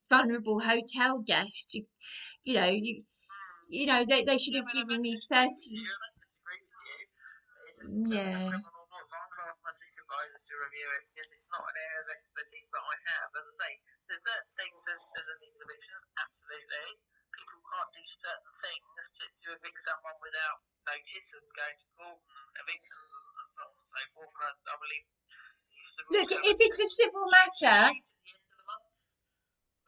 vulnerable hotel guests. You know, they should Yeah, have but I given must me disagree with 30. you. I must disagree with you. It's a Yeah. criminal law. So I'm going to ask my supervisor to review it because it's not an area of expertise that I have. As I say, there's certain things as a legal eviction, absolutely. People can't do certain things to evict someone without notice and going to court and evictions and so on and so forth. And I believe the Look, rules have if it's a civil matter, change at the end of the month.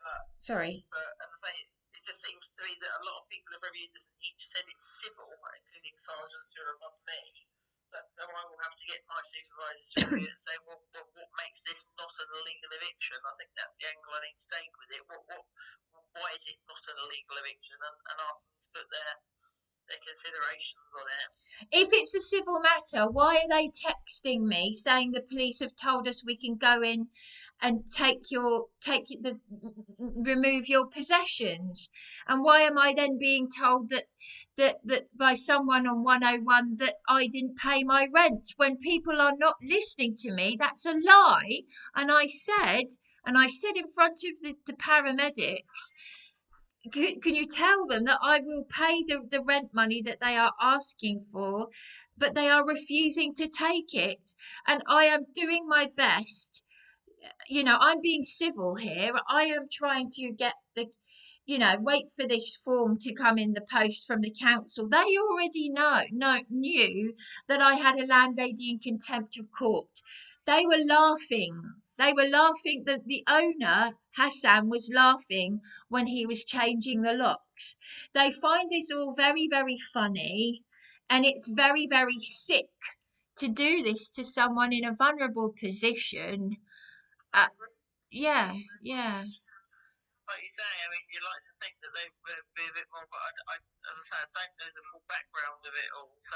But sorry. as I say, it just seems to me that a lot of people have reviewed this and each said it's civil, including sergeants who are above me. So I will have to get my supervisor to review it and say, what makes this not an illegal eviction? I think that's the angle I need to take with it. Why is it not an illegal eviction? And ask them to put their considerations on it. If it's a civil matter, why are they texting me saying the police have told us we can go in and remove your possessions? And why am I then being told that by someone on 101 that I didn't pay my rent when people are not listening to me? That's a lie. And I said in front of the paramedics, can you tell them that I will pay the rent money that they are asking for, but they are refusing to take it? And I am doing my best. I'm being civil here. I am trying to get wait for this form to come in the post from the council. They already knew that I had a landlady in contempt of court. They were laughing. They were laughing. The owner, Hassan, was laughing when he was changing the locks. They find this all very, very funny, and it's very, very sick to do this to someone in a vulnerable position. Uh, yeah, yeah. Like you say, I mean, you like to think that they would be a bit more, but as I say, I don't know the full background of it all. So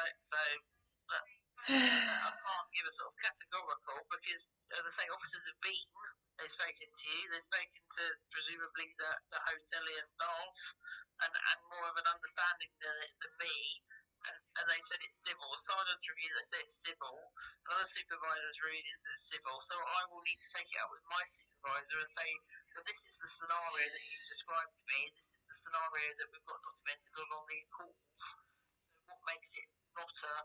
I can't give a sort of categorical because, as I say, officers have been, they've spoken to you, they've spoken to presumably the hotelier staff and more of an understanding than me. And they said it's civil. The sergeant's reviewed it, said it's civil. Another supervisor's reviewed it, said it's civil. So I will need to take it up with my supervisor and say, so this is the scenario that you described to me. This is the scenario that we've got documented on these calls. So what makes it not a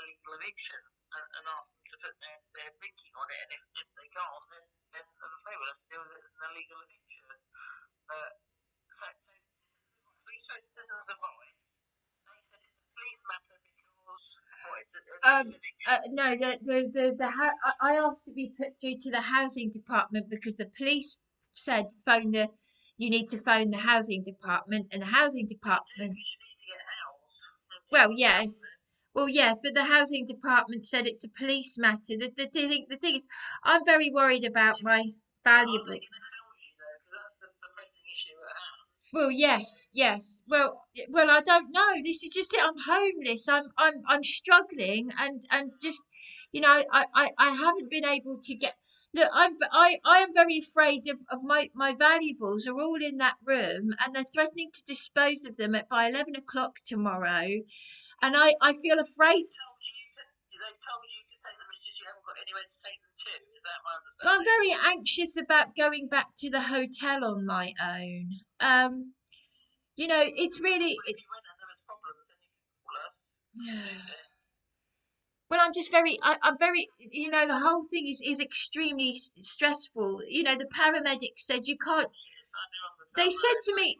legal eviction? And ask them to put their thinking on it. And if they can't, then as I say, we'll have to deal with it as an illegal eviction. So research doesn't survive. They said it's a police matter because what is it? No, I asked to be put through to the housing department because the police said you need to phone the housing department, and the housing department. You need to get housed. Well, yes. Well, yeah, but the housing department said it's a police matter. The thing is, I'm very worried about my valuable. Well, yes. Well, I don't know. This is just it. I'm homeless. I'm struggling, and just, I haven't been able to get. Look, I am very afraid of my valuables are all in that room, and they're threatening to dispose of them by 11 o'clock tomorrow, and I feel afraid. They told you to take them, it's just you haven't got anywhere to take them to. Is that my I'm understanding? very anxious about going back to the hotel on my own. It's really. Well, if you went and there was problems, then you could call us. Well, I'm very, the whole thing is extremely stressful. The paramedics said you can't. They said to me,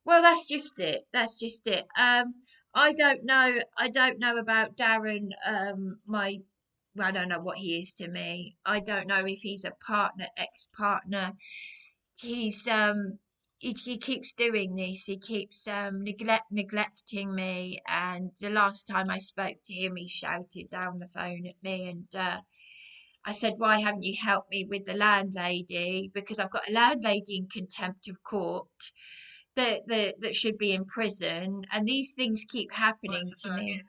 well, that's just it. That's just it. I don't know. I don't know about Darren. I don't know what he is to me. I don't know if he's a partner, ex-partner. He's he keeps doing this. He keeps neglecting me. And the last time I spoke to him, he shouted down the phone at me, and I said, "Why haven't you helped me with the landlady? Because I've got a landlady in contempt of court that should be in prison, and these things keep happening to me."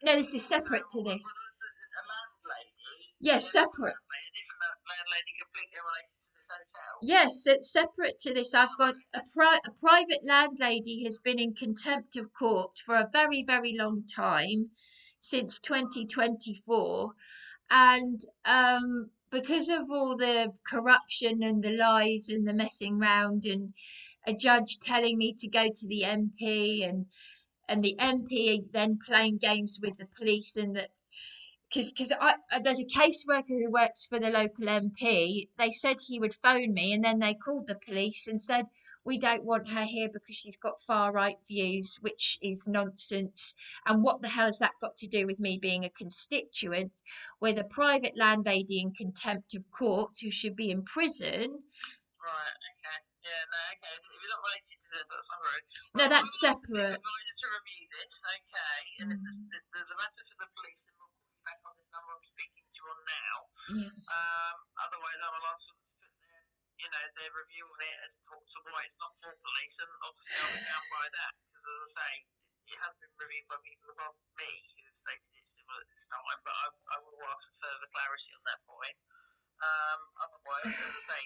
No, this is separate to this. A landlady? Yes, separate. A different landlady completely related to this hotel? Yes, it's separate to this. I've got a private landlady has been in contempt of court for a very, very long time, since 2024, and because of all the corruption and the lies and the messing round, and a judge telling me to go to the MP, and the MP then playing games with the police, and that because there's a caseworker who works for the local MP. They said he would phone me, and then they called the police and said we don't want her here because she's got far right views, which is nonsense. And what the hell has that got to do with me being a constituent with a private landlady in contempt of court who should be in prison? Right, okay. Yeah, no, okay. If you're not related to this, that's not right. No, that's separate. To review this, okay. And there's a matter to the police, and we'll call you back on this number I'm speaking to you on now. Yes. Otherwise, I will ask them to put their review on it and talk to why it's not for police, and obviously I'll be bound by that, because as I say, it has been reviewed by people above me who have stated it's civil at this time, but I will ask for further clarity on that point. Otherwise, as I say,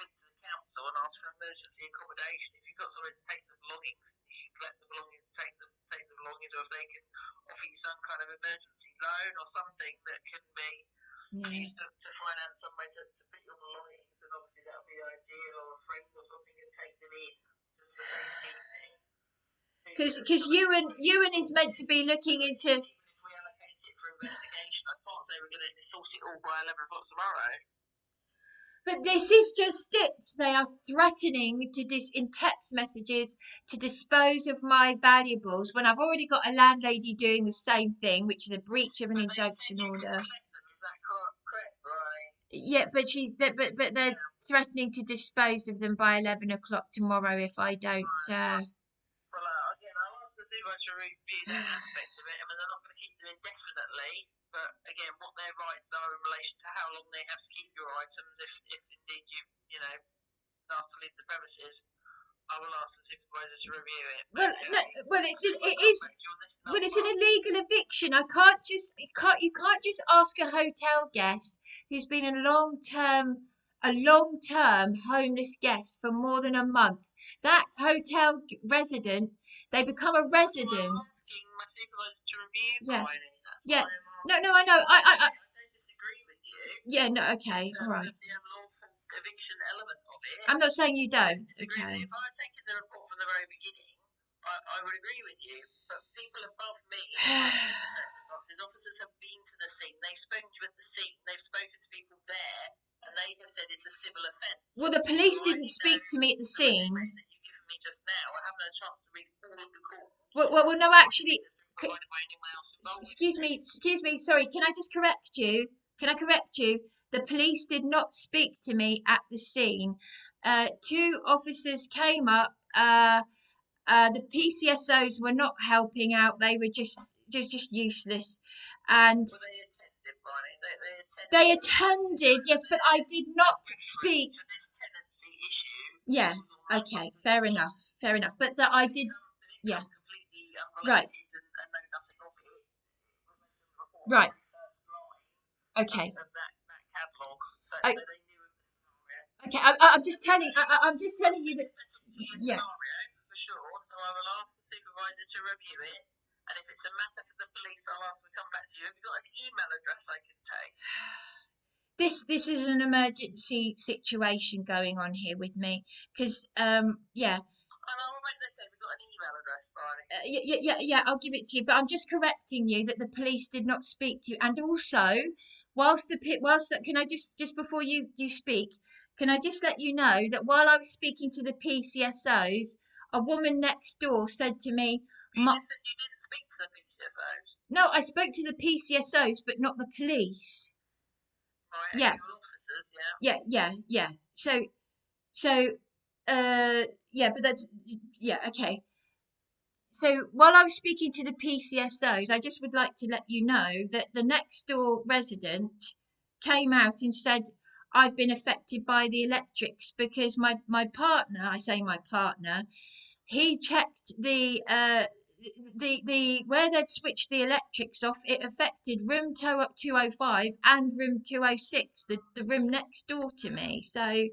speak to the council and ask for emergency accommodation. If you've got somewhere to take the belongings, you should let the belongings take the belongings, or if they can offer you some kind of emergency loan or something that can be used to finance some way to put your belongings, and obviously that would be ideal, or a friend or something can take them in just for safekeeping. Because Ewan is meant to be looking into. Even if we allocate it for investigation, I thought they were going to sort it all by 11 o'clock tomorrow. But this is just it. They are threatening in text messages to dispose of my valuables when I've already got a landlady doing the same thing, which is a breach of an injunction order. Is that correct, right? Yeah, but they're threatening to dispose of them by 11 o'clock tomorrow if I don't. Well, again, I'll ask the supervisor to review that aspect of it. I mean, they're not going to keep them indefinitely, but again, what their rights are in relation to how long they have to keep your items, if indeed you ask to leave the premises, I will ask the supervisor to review it. It's an illegal eviction. You can't just ask a hotel guest who's been a long term homeless guest for more than a month. That hotel resident, they become a resident. I'm asking my supervisor to review, Yes. Bryony. That's Yeah. why I'm No, asking. no, I know. I I don't disagree with you yeah, no, in okay, all terms right. of the unlawful eviction element of it. I'm not saying you I don't don't. disagree with Okay. you. If I had taken the report from the very beginning, I would agree with you. But people above me, in unusual circumstances, officers have been to the scene. They've spoken to you at the scene. They've spoken to people there, and they have said it's a civil offence. Well, the So police I didn't need speak to me at the the scene. registration that you've given me just now. I haven't had a chance to read all of the calls. Well, no, actually, Provided by anyone else involved. excuse me, sorry, can I just correct you? Can I correct you? The police did not speak to me at the scene. Two officers came up. The PCSOs were not helping out. They were just useless. And Well, they attended, Barney. they They attended, yes, but I did not speak. to this tenancy issue. Yeah, okay, fair enough, fair enough. But that I did, yeah, Completely right, unrelated and know nothing of it. right, Of okay. that catalogue. So I, they knew of the scenario. okay, I'm just telling you that, yeah. Scenario, for sure. So I will ask the supervisor to review it. And if it's a matter for the police, I'll ask them to come back to you. Have you got an email address I can take? This is an emergency situation going on here with me because yeah. And I will make this say, have you got an email address, Barney? Yeah, I'll give it to you, but I'm just correcting you that the police did not speak to you. And also, can I just before you speak, can I just let you know that while I was speaking to the PCSOs, a woman next door said to me, You just said you didn't speak to the PCSOs. "No, I spoke to the PCSOs, but not the police." Right, Yeah, actual officers, yeah. yeah. So, yeah, but that's yeah, okay. So while I was speaking to the PCSOs, I just would like to let you know that the next door resident came out and said, I've been affected by the electrics because my partner, I say my partner, he checked the where they'd switched the electrics off, it affected room 205 and room 206, the room next door to me. So,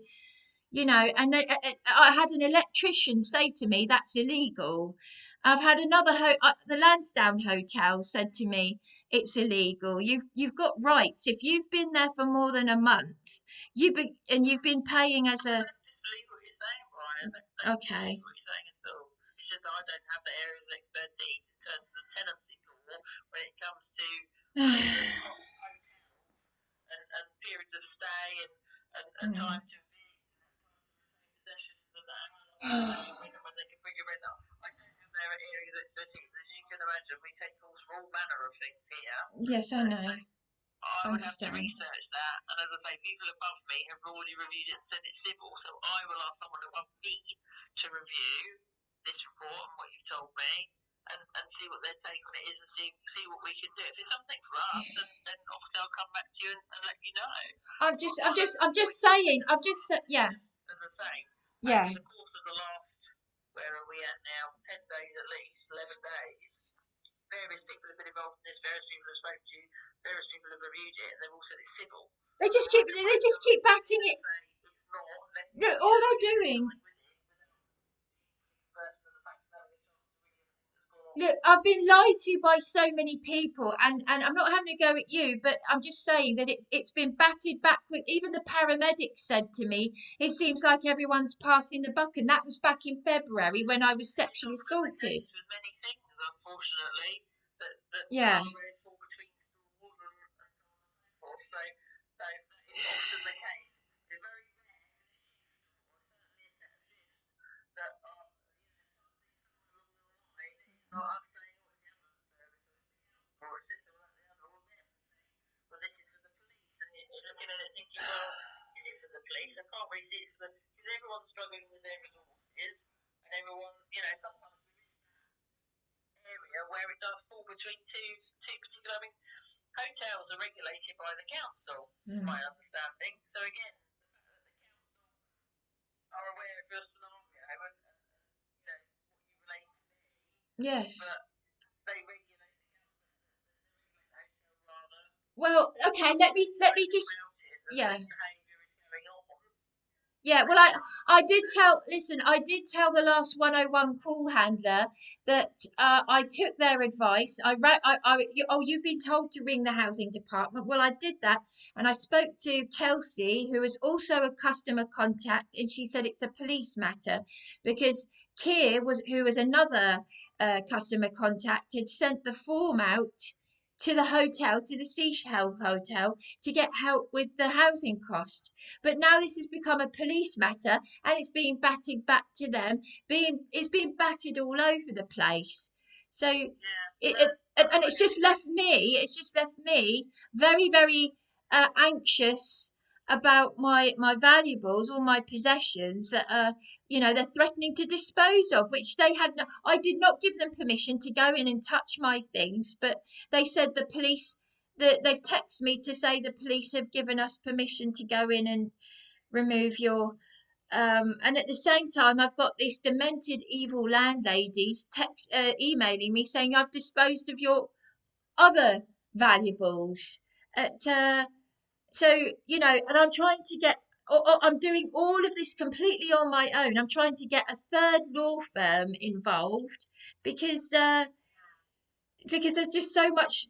and I had an electrician say to me, that's illegal. I've had the Lansdowne Hotel said to me, it's illegal. You've got rights. If you've been there for more than a month, and you've been paying as a Believe what you're saying, Brian. okay. Believe what you're saying at all. It's just that I don't have the areas of expertise in terms of the tenancy law when it comes to and periods of stay and time to possessions and that when they can bring your rent up. I don't have their areas of expertise. As you can imagine, we take calls for all manner of things here. Yes, I know. I would have to Understand. research that, and as I say, people above me have already reviewed it and said it's civil, so I will ask someone above me to review this report and what you've told me, and see what their take on it is, and see what we can do. If it's something for us, then obviously I'll come back to you and let you know. I'm just saying. Yeah. As I say, Yeah. over the course of the last, where are we at now? 10 days at least, 11 days. Various people have been involved in this. Various people have spoken to you. Various people have reviewed it, and they've all said it's civil. They just keep batting it. Look, all they're doing. Look, I've been lied to by so many people, and I'm not having a go at you, but I'm just saying that it's been batted back with. Even the paramedics said to me, it seems like everyone's passing the buck, and that was back in February when I was sexually assaulted. There's many things, unfortunately, that yeah. fall between schools and so forth. So that is often the case. It's very rare that not us saying, oh, it's the ambulance service or a system like the other, or them saying, well, this is for the police. And you're looking at it thinking, well, is it for the police? I can't really see it for the, because everyone's struggling with their resources, and everyone, sometimes area where it does fall between two particular. I mean, hotels are regulated by the council, my understanding. So again, are aware of your scenario and what you relate to me. Yes. But they regulate the hotel rather. Well, okay. Let me just. yeah. behaviour is going on. Yeah, well, I did tell the last 101 call handler that I took their advice. You've been told to ring the housing department. Well, I did that, and I spoke to Kelsey, who is also a customer contact, and she said it's a police matter because who was another customer contact, had sent the form out to the hotel, to the Seashell Hotel, to get help with the housing costs. But now this has become a police matter and it's being batted back to them. It's being battered all over the place. So and it's just left me very, very anxious about my valuables, all my possessions that are, they're threatening to dispose of, which they had no, I did not give them permission to go in and touch my things, but they said the police, they've texted me to say the police have given us permission to go in and remove your and at the same time I've got these demented evil landladies emailing me saying I've disposed of your other valuables at so and I'm trying to get I'm doing all of this completely on my own. I'm trying to get a third law firm involved because uh because there's just so much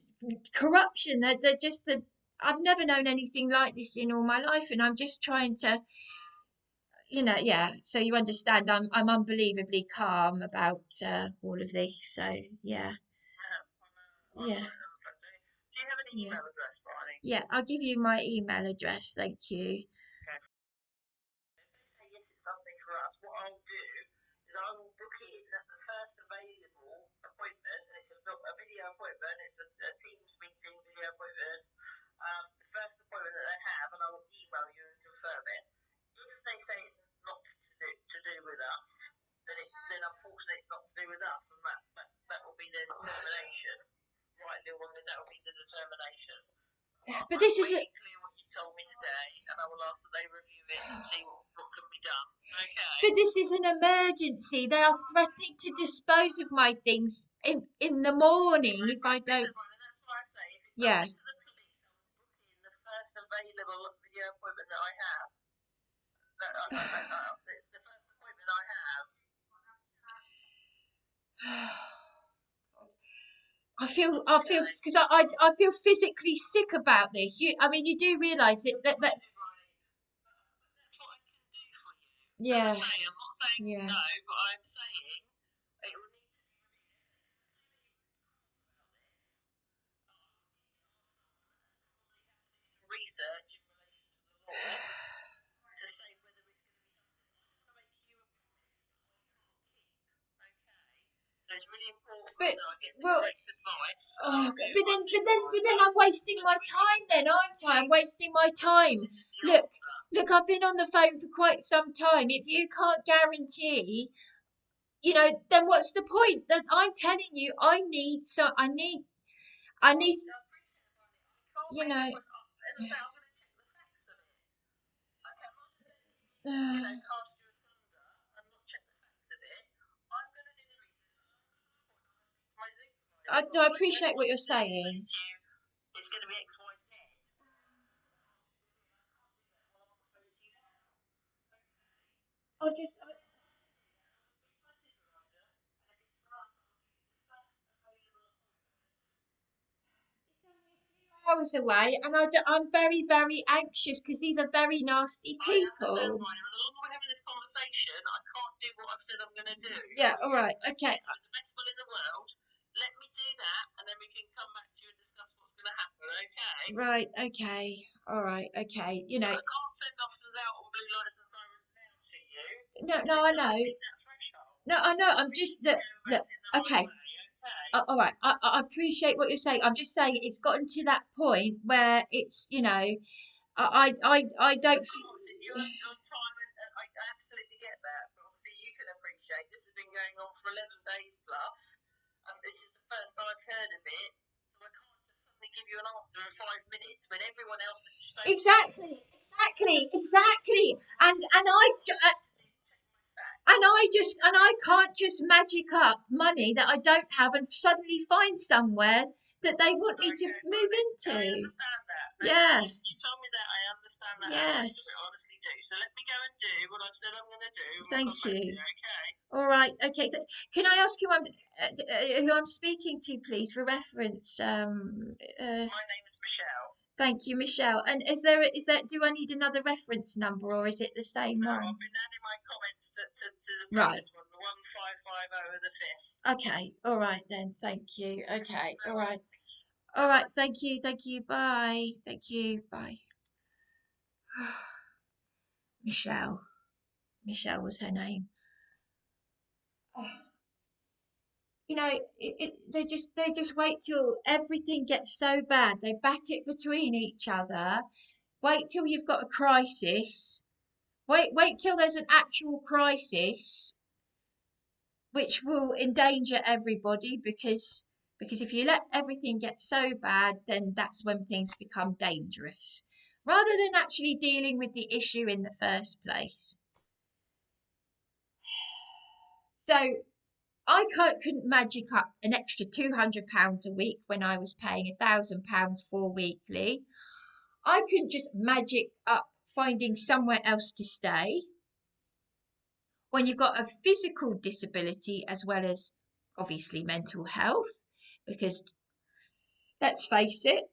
corruption. They're just the I've never known anything like this in all my life, and I'm just trying to, yeah. So you understand, I'm unbelievably calm about all of this. So yeah, yeah, Do you have an yeah, email address, Barney? yeah. I'll give you my email address. Thank you. Okay. Say yes, it's something for us. What I'll do is I will book in the first available appointment, and it's a video appointment. It's a Teams meeting video appointment. The first appointment that they have, and I will email you and confirm it. If they say it's not to do with us, then unfortunately it's not to do with us, and that will be their determination. Rightly or wrongly, that will be the determination. But I'm this is waiting to hear what you told me today, and I will ask that they review it and see what can be done. Okay. but this is an emergency. They are threatening to dispose of my things in the morning if I don't. That's why I say if it's Yeah. something to the police, I will book in the first available video appointment that I have. It's the first appointment I have. I feel because I feel physically sick about this. I mean, you do realise that That's what I can do for you. yeah, As I say, I'm not saying yeah. no, but I'm saying it will need to be research in relation to the law to say whether it's going to be something. I want to make you a okay. So it's really important But that I get the well, correct advice. oh, Do but what then I'm wasting my time. Then aren't I? I'm wasting my time. the Look, answer. look. I've been on the phone for quite some time. If you can't guarantee, then what's the point? That I'm telling you, I need, I appreciate it, Barney. I can't you make know. it. As I say, I'm going to check the facts of it. Okay, I'm not going to, cast you asunder and not check the facts of it. I'm going to do the research. My supervisor, I I don't appreciate what want you're to say to saying. you, it's going to be X, Y, Z. I just, hours away, and I'm very, very anxious because these are very nasty I understand, people. Barney, but the longer we're having this conversation, I can't do what I've said I'm going to do. Yeah, all right, okay, With the best will in the world, let me do that, and then we can come back to you and discuss what's going to happen, okay? right, okay, all right, okay. I can't send officers out on blue lights and sirens now to you. No, no, I know. That threshold. No, I know. I'm just look. Okay, Okay. all right. I appreciate what you're saying. I'm just saying it's gotten to that point where it's, I don't. Of course, you're on time, and I absolutely get that. But obviously, you can appreciate this has been going on for 11 days plus, and this is the first I've heard of it. So I can't just suddenly give you an answer in 5 minutes when everyone else has just spoken to me. Exactly. And I can't just magic up money that I don't have and suddenly find somewhere that they want me to move I into. understand that. Yeah. You told me that. I understand understand that, Alice. I Yes. honestly do. So let me go and do what I said I'm going to do, and we'll Thank come back to you. you, okay? All right. Okay. Can I ask who I'm speaking to, please, for reference? My name is Michelle. Thank you, Michelle. And do I need another reference number or is it the same No, one? I've been adding my comments to the Right. previous one, the 1550 of the 5th. Okay. All right then. Thank you. Okay. No All worries. right. All Bye right. bye. Thank you. Thank you. Bye. Thank you. Bye. Michelle. Michelle was her name. You know, they just wait till everything gets so bad. They bat it between each other. Wait till you've got a crisis. Wait till there's an actual crisis which will endanger everybody because if you let everything get so bad, then that's when things become dangerous. Rather than actually dealing with the issue in the first place. So couldn't magic up an extra £200 a week when I was paying £1,000 for weekly. I couldn't just magic up finding somewhere else to stay when you've got a physical disability as well as obviously mental health. Because let's face it,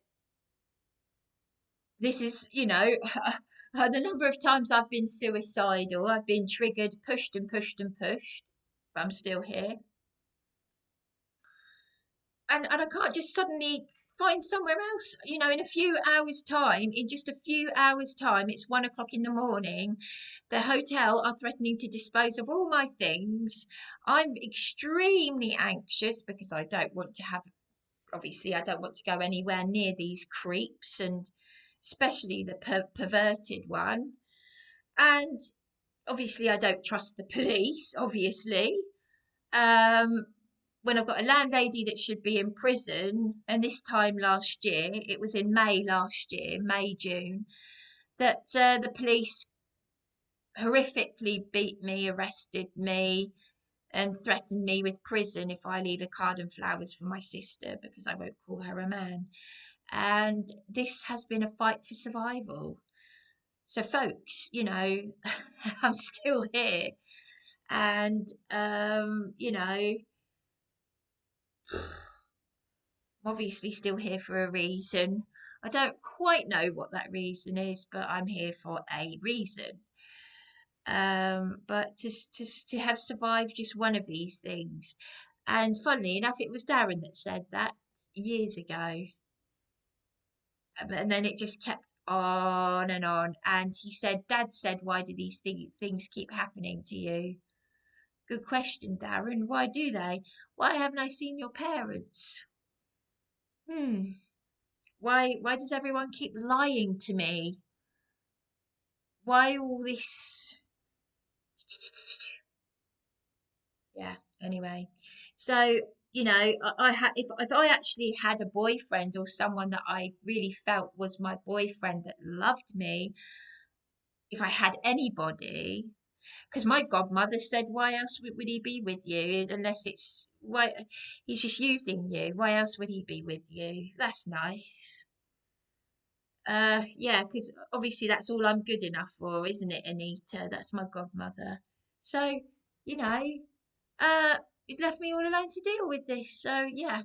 this is, the number of times I've been suicidal, I've been triggered, pushed and pushed and pushed, but I'm still here. And I can't just suddenly find somewhere else. In a few hours' time, in just a few hours' time, it's 1 o'clock in the morning. The hotel are threatening to dispose of all my things. I'm extremely anxious because I don't want to go anywhere near these creeps and especially the perverted one. And obviously, I don't trust the police, obviously. Um, when I've got a landlady that should be in prison, and this time last year, it was in May last year, May, June, that the police horrifically beat me, arrested me, and threatened me with prison if I leave a card and flowers for my sister because I won't call her a man. And this has been a fight for survival. So, folks, I'm still here. And, I'm obviously still here for a reason. I don't quite know what that reason is, but I'm here for a reason. But to have survived just one of these things, and funnily enough, it was Darren that said that years ago, and then it just kept on and on. And he said, "Dad said, why do these things keep happening to you?" Good question, Darren. Why do they? Why haven't I seen your parents? Hmm. Why does everyone keep lying to me? Why all this? Yeah, anyway. So, if I actually had a boyfriend or someone that I really felt was my boyfriend that loved me, if I had anybody, because my godmother said, why else would he be with you unless it's why he's just using you? Why else would he be with you? That's nice. Yeah, because obviously that's all I'm good enough for, isn't it, Anita? That's my godmother. So, you know, he's left me all alone to deal with this. So, yeah.